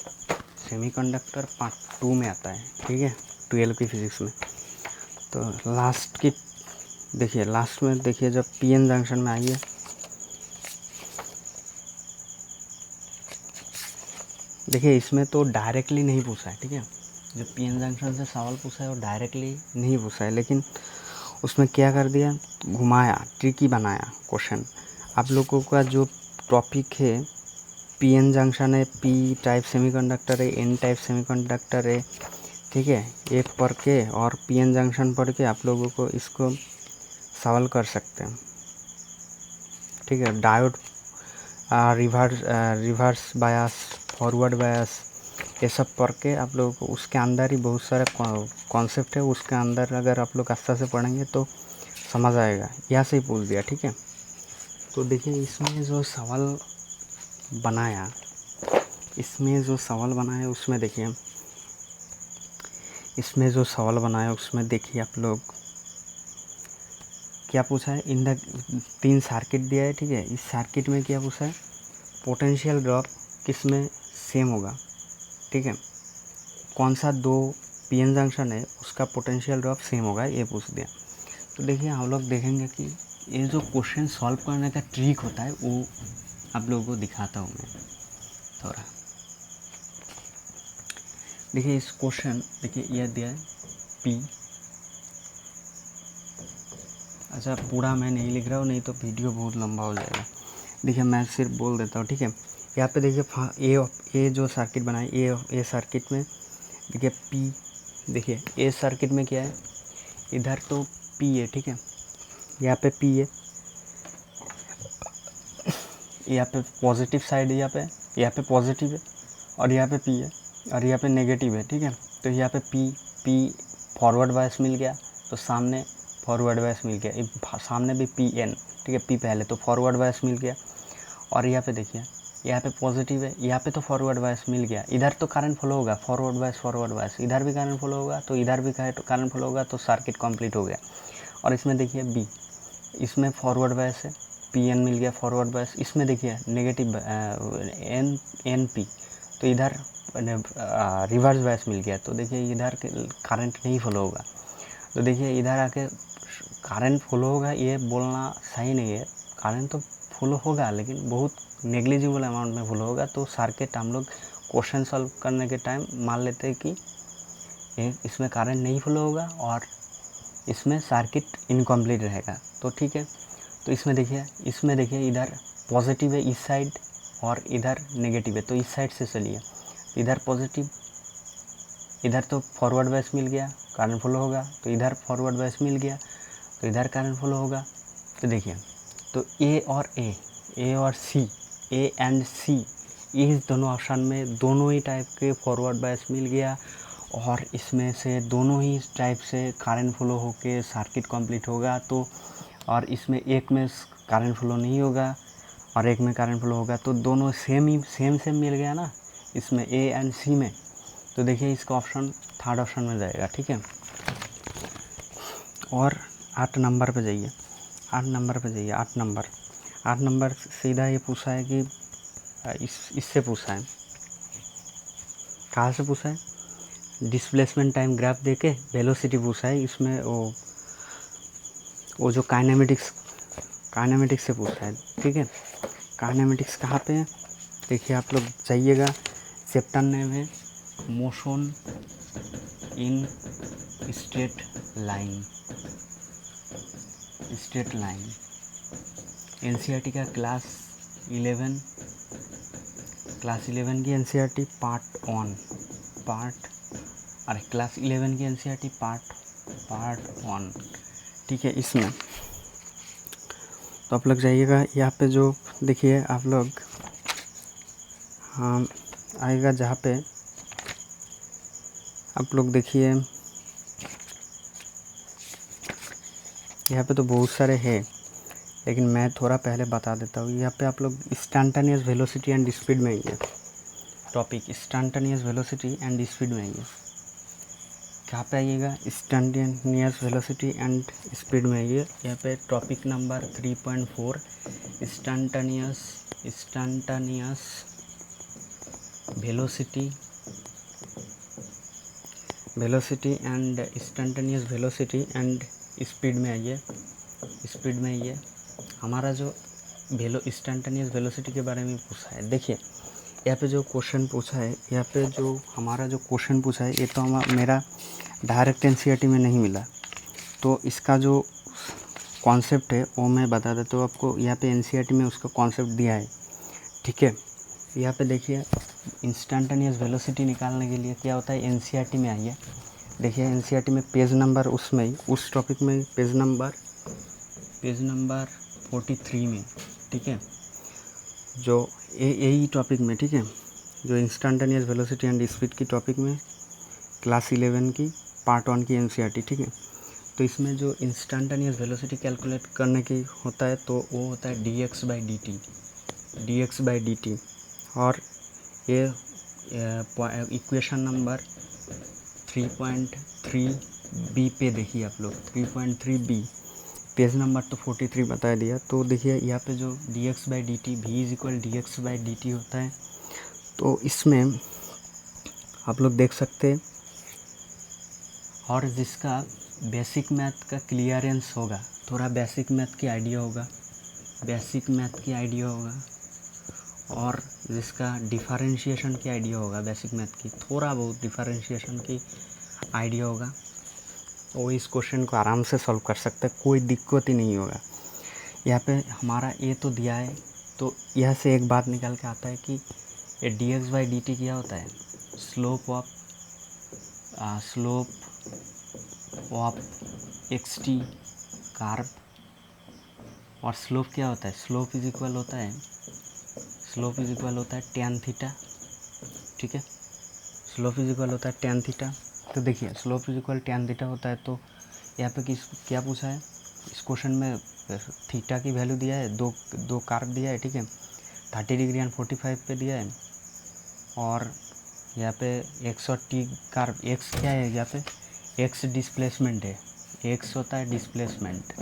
सेमीकंडक्टर पार्ट 2 में आता है, ठीक है, 12 की फिजिक्स में। तो लास्ट की देखिए, लास्ट में देखिए जब पीएन जंक्शन में आइए, देखिए इसमें तो डायरेक्टली नहीं पूछा है, ठीक है, जो पीएन जंक्शन से सवाल पूछा है वो डायरेक्टली नहीं पूछा है, लेकिन उसमें क्या कर दिया, घुमाया, ट्रिकी बनाया क्वेश्चन। आप लोगों का जो टॉपिक है पीएन जंक्शन है, पी टाइप सेमीकंडक्टर है, एन टाइप सेमीकंडक्टर है, ठीक है, ये पढ़ के और पीएन जंक्शन पढ़ के आप लोगों को इसको सवाल कर सकते हैं, ठीक है। Diode, reverse bias, forward bias, ये सब पढ़ के आप लोगों को उसके अंदर ही बहुत सारे कॉन्सेप्ट है, उसके अंदर अगर आप लोग अच्छा से पढ़ेंगे तो समझ आएगा, यहाँ से ही पूछ दिया, ठीक है। तो देखिए इसमें जो सवाल बनाया, उसमें देखिए, इसमें जो सवाल बनाया उसमें देखिए आप लोग क्या पूछा है, इन द 3 सर्किट दिया है, ठीक है। इस सर्किट में क्या पूछा है, पोटेंशियल ड्रॉप किस में सेम होगा, ठीक है, कौन सा 2 पीएन जंक्शन है उसका पोटेंशियल ड्रॉप सेम होगा, ये पूछ दिया। तो देखिए हम लोग देखेंगे कि ये जो क्वेश्चन सॉल्व करने का ट्रिक होता है वो आप लोगों को दिखाता हूँ मैं थोड़ा। देखिए इस क्वेश्चन, देखिए यह दिया है पी, अच्छा पूरा मैं नहीं लिख रहा हूँ, नहीं तो वीडियो बहुत लंबा हो जाएगा। देखिए मैं सिर्फ बोल देता हूँ, ठीक है। यहाँ पे देखिए ए जो सर्किट बनाए, ए सर्किट में देखिए पी, देखिए ए सर्किट में क्या है, इधर तो पी है, ठीक है, यहाँ पे पी है, यहाँ पे पॉजिटिव साइड है, यहाँ पे पॉजिटिव है, और यहाँ पे पी है, और यहाँ पे नेगेटिव है, ठीक है। तो यहाँ पे पी फॉरवर्ड बायस मिल गया, तो सामने फॉरवर्ड बायस मिल गया, सामने भी पी एन, ठीक है, पी पहले तो फॉरवर्ड बायस मिल गया, और यहाँ पे देखिए यहाँ पे पॉजिटिव है, यहाँ पे तो फॉरवर्ड बायस मिल गया, इधर तो करंट फ्लो होगा, फॉरवर्ड बायस, इधर भी करंट फ्लो होगा, तो इधर भी करंट फ्लो होगा, तो सर्किट कंप्लीट हो गया। और इसमें देखिए बी, इसमें फॉरवर्ड बायस है, पी एन मिल गया फॉरवर्ड बायस। इसमें देखिए नेगेटिव एन एन पी, तो इधर रिवर्स बायस मिल गया, तो देखिए इधर करंट नहीं फ्लो होगा। तो देखिए इधर आके करंट फ्लो होगा ये बोलना सही नहीं है, करंट तो फ्लो होगा लेकिन बहुत नेग्लिजिबल अमाउंट में फ्लो होगा। तो सर्किट हम लोग क्वेश्चन सॉल्व करने के टाइम मान लेते हैं कि इसमें करंट नहीं फ्लो होगा और इसमें सर्किट इनकम्प्लीट रहेगा। तो ठीक है, तो इसमें देखिए इधर पॉजिटिव है इस साइड और इधर नेगेटिव है, तो इस साइड से चलिए, इधर पॉजिटिव, इधर तो फॉरवर्ड बायस मिल गया, करंट फ्लो होगा, तो इधर फॉरवर्ड बायस मिल गया तो इधर करंट फ्लो होगा। तो देखिए, तो ए और सी, ए एंड सी, इस दोनों ऑप्शन में दोनों ही टाइप के फॉरवर्ड बायस मिल गया और इसमें से दोनों ही टाइप से करंट फ्लो होके सर्किट कंप्लीट होगा। तो और इसमें एक में करंट फ्लो नहीं होगा और एक में करंट फ्लो होगा, तो दोनों सेम मिल गया ना इसमें ए एंड सी में। तो देखिए इसका ऑप्शन थर्ड ऑप्शन में जाएगा, ठीक है। और 8 नंबर पे जाइए, 8 नंबर सीधा ये पूछा है कि इससे पूछा है, कहाँ से पूछा है, डिस्प्लेसमेंट टाइम ग्राफ देके वेलोसिटी पूछा है। इसमें वो जो काइनेमेटिक्स से पूछा है, ठीक है। काइनेमेटिक्स कहाँ पे है, देखिए आप लोग जाइएगा, चैप्टर नेम है motion in straight line, NCERT का क्लास 11 की एनसीईआरटी पार्ट 11 की एनसीईआरटी पार्ट 1, ठीक है। इसमें तो आप लोग जाइएगा, यहाँ पे जो देखिए आप लोग आएगा जहाँ पे आप लोग देखिए, यहाँ पे तो बहुत सारे हैं लेकिन मैं थोड़ा पहले बता देता हूँ। यहाँ पे आप लोग इंस्टैंटेनियस वेलोसिटी एंड स्पीड में आइए, topic instantaneous velocity and speed में आइए। कहाँ पे आइएगा, इंस्टैंटेनियस वेलोसिटी एंड स्पीड में आइए। यहाँ पे topic number 3.4 instantaneous velocity and instantaneous velocity and speed में आइए। हमारा जो इंस्टैंटेनियस वेलोसिटी के बारे में पूछा है, देखिए यहाँ पे जो क्वेश्चन पूछा है, ये तो मेरा डायरेक्ट एनसीईआरटी में नहीं मिला, तो इसका जो कॉन्सेप्ट है वो मैं बता देता हूँ आपको। यहाँ पे एनसीईआरटी में उसका कॉन्सेप्ट दिया है, ठीक है। यहाँ पे देखिए इंस्टैंटेनियस वेलोसिटी निकालने के लिए क्या होता है, एनसीईआरटी में आइए, देखिए एनसीईआरटी में पेज नंबर उस टॉपिक में पेज नंबर 43 में, ठीक है, जो यही टॉपिक में, ठीक है, जो इंस्टैंटेनियस वेलोसिटी एंड स्पीड की टॉपिक में क्लास 11 की पार्ट 1 की एनसीईआरटी, ठीक है। तो इसमें जो इंस्टैंटेनियस वेलोसिटी कैलकुलेट करने की होता है तो वो होता है dx बाई dt, और ये इक्वेशन नंबर 3.3b पे देखिए आप लोग, 3.3b, पेज नंबर तो 43 बता दिया। तो देखिए यहाँ पे जो dx by dt, v is equal dx by dt होता है। तो इसमें आप लोग देख सकते हैं, और जिसका बेसिक मैथ का क्लियरेंस होगा, थोड़ा बेसिक मैथ की आइडिया होगा, और जिसका डिफरेंशिएशन की आइडिया होगा, बेसिक मैथ की थोड़ा बहुत डिफरेंशिएशन की आइडिया होगा, वो इस क्वेश्चन को आराम से सॉल्व कर सकता है, कोई दिक्कत ही नहीं होगा। यहाँ पे हमारा ए तो दिया है, तो यहाँ से एक बात निकल के आता है कि ये dx बाई dt क्या होता है, स्लोप ऑफ xt कार्व, और स्लोप क्या होता है, स्लोप इज इक्वल होता है tan थीटा, ठीक है, स्लोप इज इक्वल होता है tan थीटा। तो देखिए slope is equal tan theta होता है, तो यहाँ पे क्या पूछा है, इस क्वेश्चन में थीटा की वैल्यू दिया है, दो कार्व दिया है, ठीक है, 30 डिग्री एंड 45 पे दिया है, और यहाँ पे x और t कार्व, x क्या है, यहाँ पे x डिस्प्लेसमेंट है, x होता है डिस्प्लेसमेंट,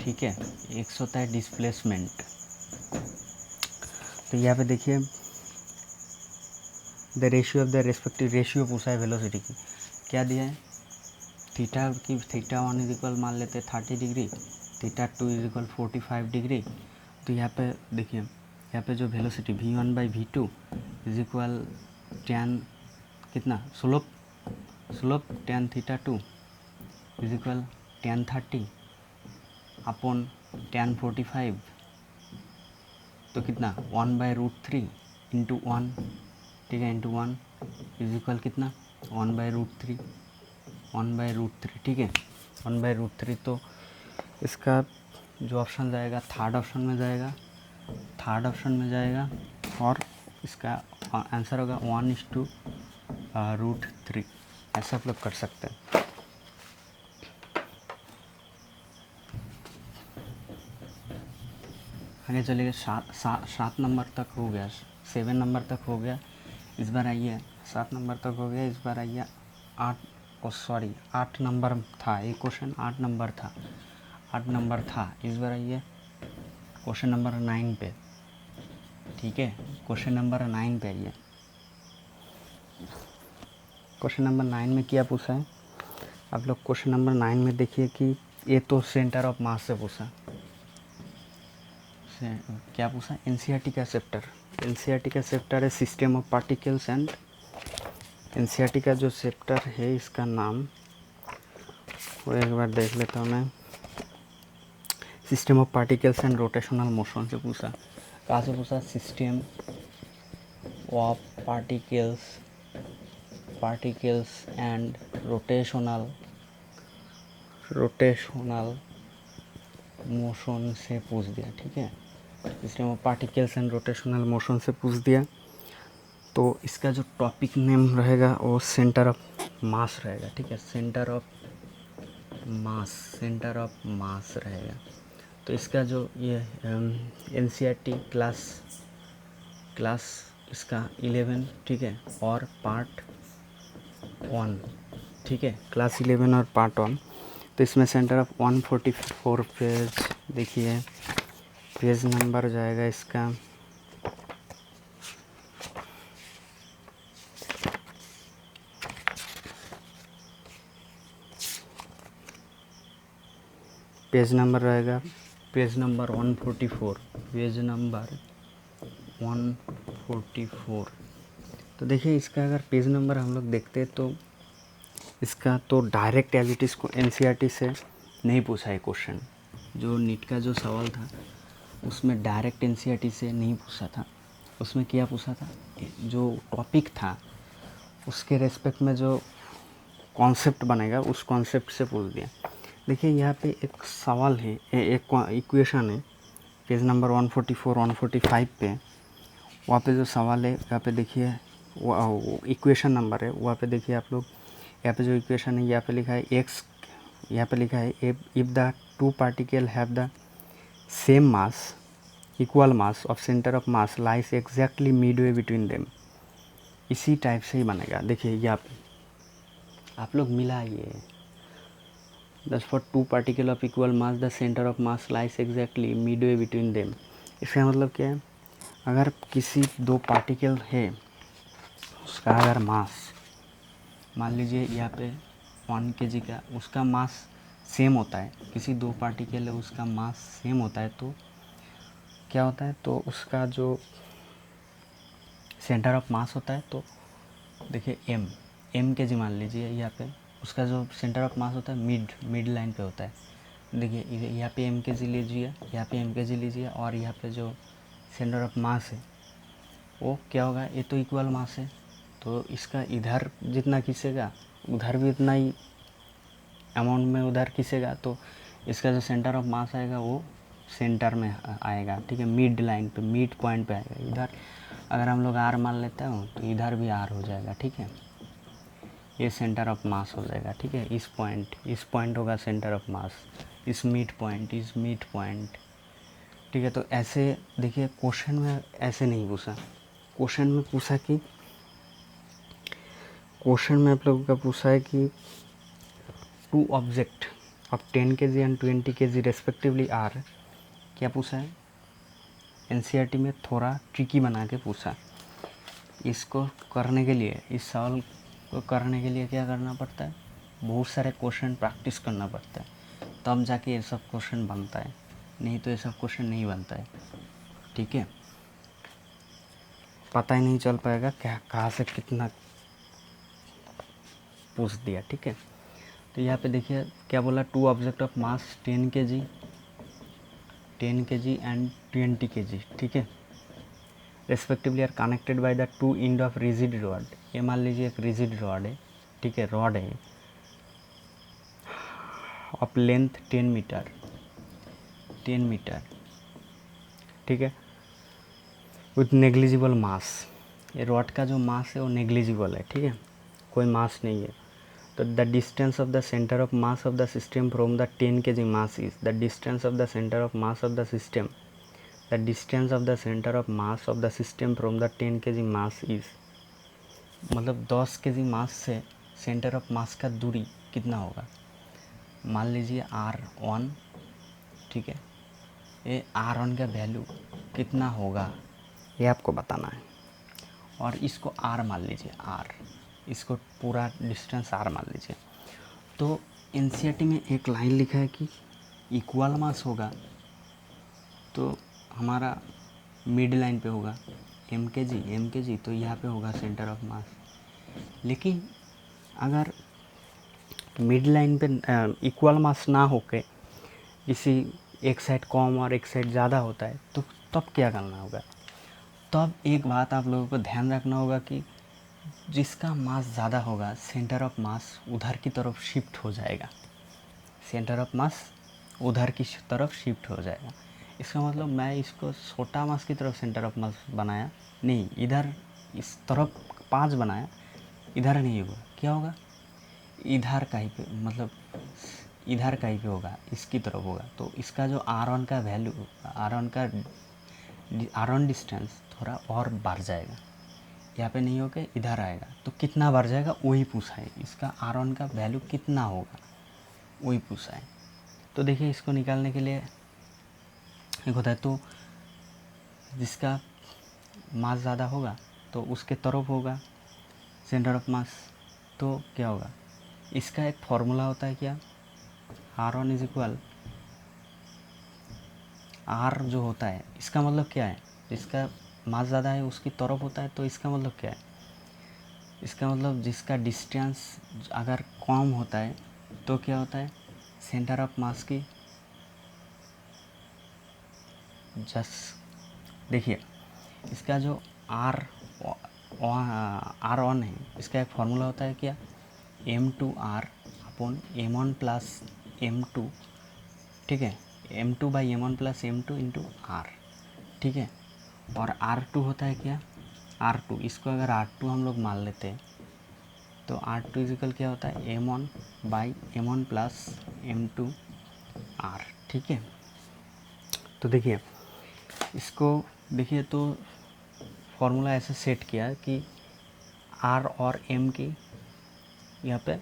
ठीक है, x होता है डिस्प्लेसमेंट। तो यहाँ पे देखिए the ratio of the respective, ratio पूछा है वेलोसिटी की, क्या दिया है थीटा की, थीटा 1 इज इक्वल मान लेते हैं 30 degree, theta 2 is equal 45 degree. तो यहाँ पे देखिए यहाँ पे जो velocity v1/v2 is equal tan कितना slope tan theta 2 is equal tan 30 upon tan 45, तो कितना 1/√3 इंटू 1, ठीक है, इंटू 1 इज इक्वल कितना 1/√3, ठीक है, 1/√3। तो इसका जो ऑप्शन जाएगा थर्ड ऑप्शन में जाएगा और इसका आंसर होगा 1:√3। ऐसा आप लोग कर सकते हैं। आगे चलिए, 7 नंबर तक हो गया, 7 नंबर तक हो गया। इस बार आइए 7 नंबर तक हो गया, इस बार आइए 8 नंबर था, एक क्वेश्चन 8 नंबर था, इस बार आइए क्वेश्चन नंबर 9 पे, ठीक है, क्वेश्चन नंबर 9 पे आइए। क्वेश्चन नंबर 9 में क्या पूछा है, आप लोग क्वेश्चन नंबर 9 में देखिए कि ये तो सेंटर ऑफ मास से पूछा, क्या पूछा, एनसीईआरटी का चैप्टर है system of particles and, NCERT का जो चैप्टर है इसका नाम वो एक बार देख लेता हूँ मैं, system of particles and rotational motion से पूछा। कहाँ से पूछा, system of particles and rotational motion से पूछ दिया, ठीक है, system of particles and rotational motion से पूछ दिया। तो इसका जो टॉपिक नेम रहेगा वो सेंटर ऑफ मास रहेगा, ठीक है, सेंटर ऑफ मास रहेगा। तो इसका जो ये एनसीईआरटी क्लास इसका 11, ठीक है, और पार्ट 1, ठीक है, क्लास 11 और पार्ट 1। तो इसमें सेंटर ऑफ 144 पेज, देखिए पेज नंबर जाएगा इसका पेज नंबर रहेगा पेज नंबर 144, पेज नंबर 144। तो देखिए इसका अगर पेज नंबर हम लोग देखते हैं तो इसका तो direct as it is NCERT से नहीं पूछा है क्वेश्चन। जो नीट का जो सवाल था उसमें डायरेक्ट एनसीईआरटी से नहीं पूछा था, उसमें क्या पूछा था, जो टॉपिक था उसके रेस्पेक्ट में जो कॉन्सेप्ट बनेगा उस कॉन्सेप्ट से पूछ दिया। देखिए यहाँ पे एक सवाल है, एक इक्वेशन है, पेज नंबर 144 145 पे, वहाँ पे जो सवाल है यहाँ पे देखिए वो इक्वेशन नंबर है, वहाँ पे देखिए आप लोग, यहाँ पे जो इक्वेशन है यहाँ पे लिखा है x, यहाँ पे लिखा है if the two particle have the same mass, equal mass of centre of mass lies exactly midway between them. इसी टाइप से ही बनेगा। देखिए यहाँ पे आप लोग मिलाइए, दस for two particle of equal mass the centre of mass lies exactly midway between them. इसका मतलब क्या है, अगर किसी दो पार्टिकल है उसका अगर मास मान लीजिए यहाँ पे 1 kg का, उसका मास सेम होता है, किसी दो पार्टिकल है उसका मास सेम होता है, तो क्या होता है, तो उसका जो सेंटर ऑफ मास होता है, तो देखिए m kg मान लीजिए यहाँ पे, उसका जो सेंटर ऑफ मास होता है मिड लाइन पे होता है। देखिए यहाँ पे m kg लीजिए, यहाँ पे m kg लीजिए, और यहाँ पे जो सेंटर ऑफ मास है वो क्या होगा, ये तो इक्वल मास है, तो इसका इधर जितना खींचेगा उधर भी उतना ही अमाउंट में उधर खींचेगा, तो इसका जो सेंटर ऑफ मास आएगा वो सेंटर में आएगा, ठीक है, मिड लाइन पे, मिड पॉइंट पे आएगा। इधर अगर हम लोग r मान लेते हैं तो इधर भी r हो जाएगा, ठीक है, ये सेंटर ऑफ मास हो जाएगा, ठीक है, इस पॉइंट होगा सेंटर ऑफ मास, इस मिड पॉइंट, ठीक है। तो ऐसे देखिए क्वेश्चन में ऐसे नहीं पूछा, क्वेश्चन में पूछा कि क्वेश्चन में आप लोगों का पूछा है कि टू ऑब्जेक्ट, अब 10 kg and 20 kg respectively are. क्या पूछा है? एनसीईआरटी में थोड़ा ट्रिकी बना के पूछा। इसको करने के लिए, इस सवाल को करने के लिए क्या करना पड़ता है? बहुत सारे क्वेश्चन प्रैक्टिस करना पड़ता है, तब जाके ये सब क्वेश्चन बनता है, नहीं तो ये सब क्वेश्चन नहीं बनता है। ठीक है, पता ही नहीं चल पाएगा क्या कहाँ से कितना पूछ दिया। ठीक है, तो यहाँ पे देखिए क्या बोला, 2 object of mass 10 kg and 20 kg, ठीक है, respectively are connected by the 2 end of rigid rod. ये मान लीजिए एक रिजिड रॉड है, ठीक है, रॉड है ऑफ लेंथ 10 मीटर, ठीक है, विथ नेग्लिजिबल मास। ये रॉड का जो मास है वो नेग्लिजिबल है, ठीक है, कोई मास नहीं है। तो the distance of the centre of mass of the system from the 10 kg mass is, the distance of the centre of mass of the system, the distance of the centre of mass of the system from the 10 kg mass is, मतलब 10 kg मास से centre of मास का दूरी कितना होगा। मान लीजिए R1, ठीक है, ये R1 का वैल्यू कितना होगा ये आपको बताना है। और इसको R मान लीजिए, R, इसको पूरा डिस्टेंस R मान लीजिए। तो एनसीईआरटी में एक लाइन लिखा है कि इक्वल मास होगा तो हमारा मिड लाइन पे होगा m kg, तो यहाँ पे होगा सेंटर ऑफ मास। लेकिन अगर मिड लाइन पे इक्वल मास ना होके किसी एक साइड कम और एक साइड ज़्यादा होता है तो तब क्या करना होगा? तब एक बात आप लोगों को ध्यान रखना होगा कि जिसका मास ज़्यादा होगा सेंटर ऑफ मास उधर की तरफ शिफ्ट हो जाएगा, सेंटर ऑफ मास उधर की तरफ शिफ्ट हो जाएगा। इसका मतलब मैं इसको छोटा मास की तरफ सेंटर ऑफ मास बनाया नहीं, इधर इस तरफ 5 बनाया, इधर नहीं होगा, क्या होगा, इधर कहीं पे, मतलब इधर कहीं पे होगा, इसकी तरफ होगा। तो इसका जो R1 का वैल्यू, R1 डिस्टेंस थोड़ा और बढ़ जाएगा, यहाँ पे नहीं होके इधर आएगा। तो कितना बढ़ जाएगा वही पूछा है, इसका R1 का वैल्यू कितना होगा वही पूछा है। तो देखिए इसको निकालने के लिए एक होता है, तो जिसका मास ज़्यादा होगा तो उसके तरफ होगा सेंटर ऑफ मास, तो क्या होगा, इसका एक फॉर्मूला होता है क्या, R1 इज इक्वल R जो होता है, इसका मतलब क्या है, जिसका मास ज़्यादा है उसकी तरफ होता है, तो इसका मतलब क्या है, इसका मतलब जिसका डिस्टेंस अगर कम होता है तो क्या होता है, सेंटर ऑफ मास की जस्ट देखिए इसका जो R1 है, इसका एक फार्मूला होता है क्या, M2R upon M1 plus M2, ठीक है, M2 by M1 plus M2 into R, ठीक है। और R2 होता है क्या, R2, इसको अगर R2 हम लोग मान लेते हैं तो R2 इजिकल क्या होता है, M1 by M1 plus M2 R, ठीक है। तो देखिए इसको देखिए, तो फॉर्मूला ऐसे सेट किया कि R और M की यहाँ पे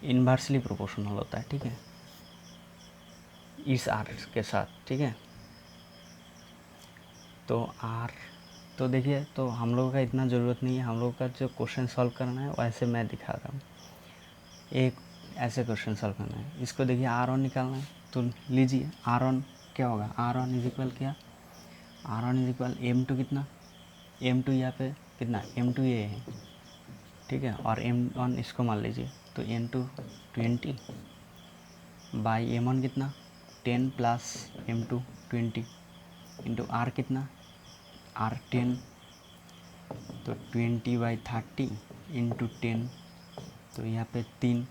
इन्वर्सली प्रोपोर्शनल होता है, ठीक है, इस R के साथ, ठीक है। तो R, तो देखिए तो हम लोगों का इतना ज़रूरत नहीं है, हम लोग का जो क्वेश्चन सॉल्व करना है वैसे मैं दिखा रहा हूँ, एक ऐसे क्वेश्चन सॉल्व करना है। इसको देखिए R1 निकालना है, तो लीजिए R1 क्या होगा, R1 इज इक्वल क्या, R1 इज इक्वल M2 कितना, M2 यहाँ पे कितना, M2 ये है, ठीक है, और M1 इसको मान लीजिए, तो M2 20 बाई M1 कितना 10 प्लस M2 20 इंटू R कितना, R 10, तो 20/30 इंटू 10, तो यहाँ पे 3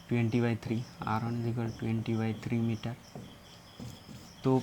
20/3, R1 इज इक्वल 20/3 मीटर। तो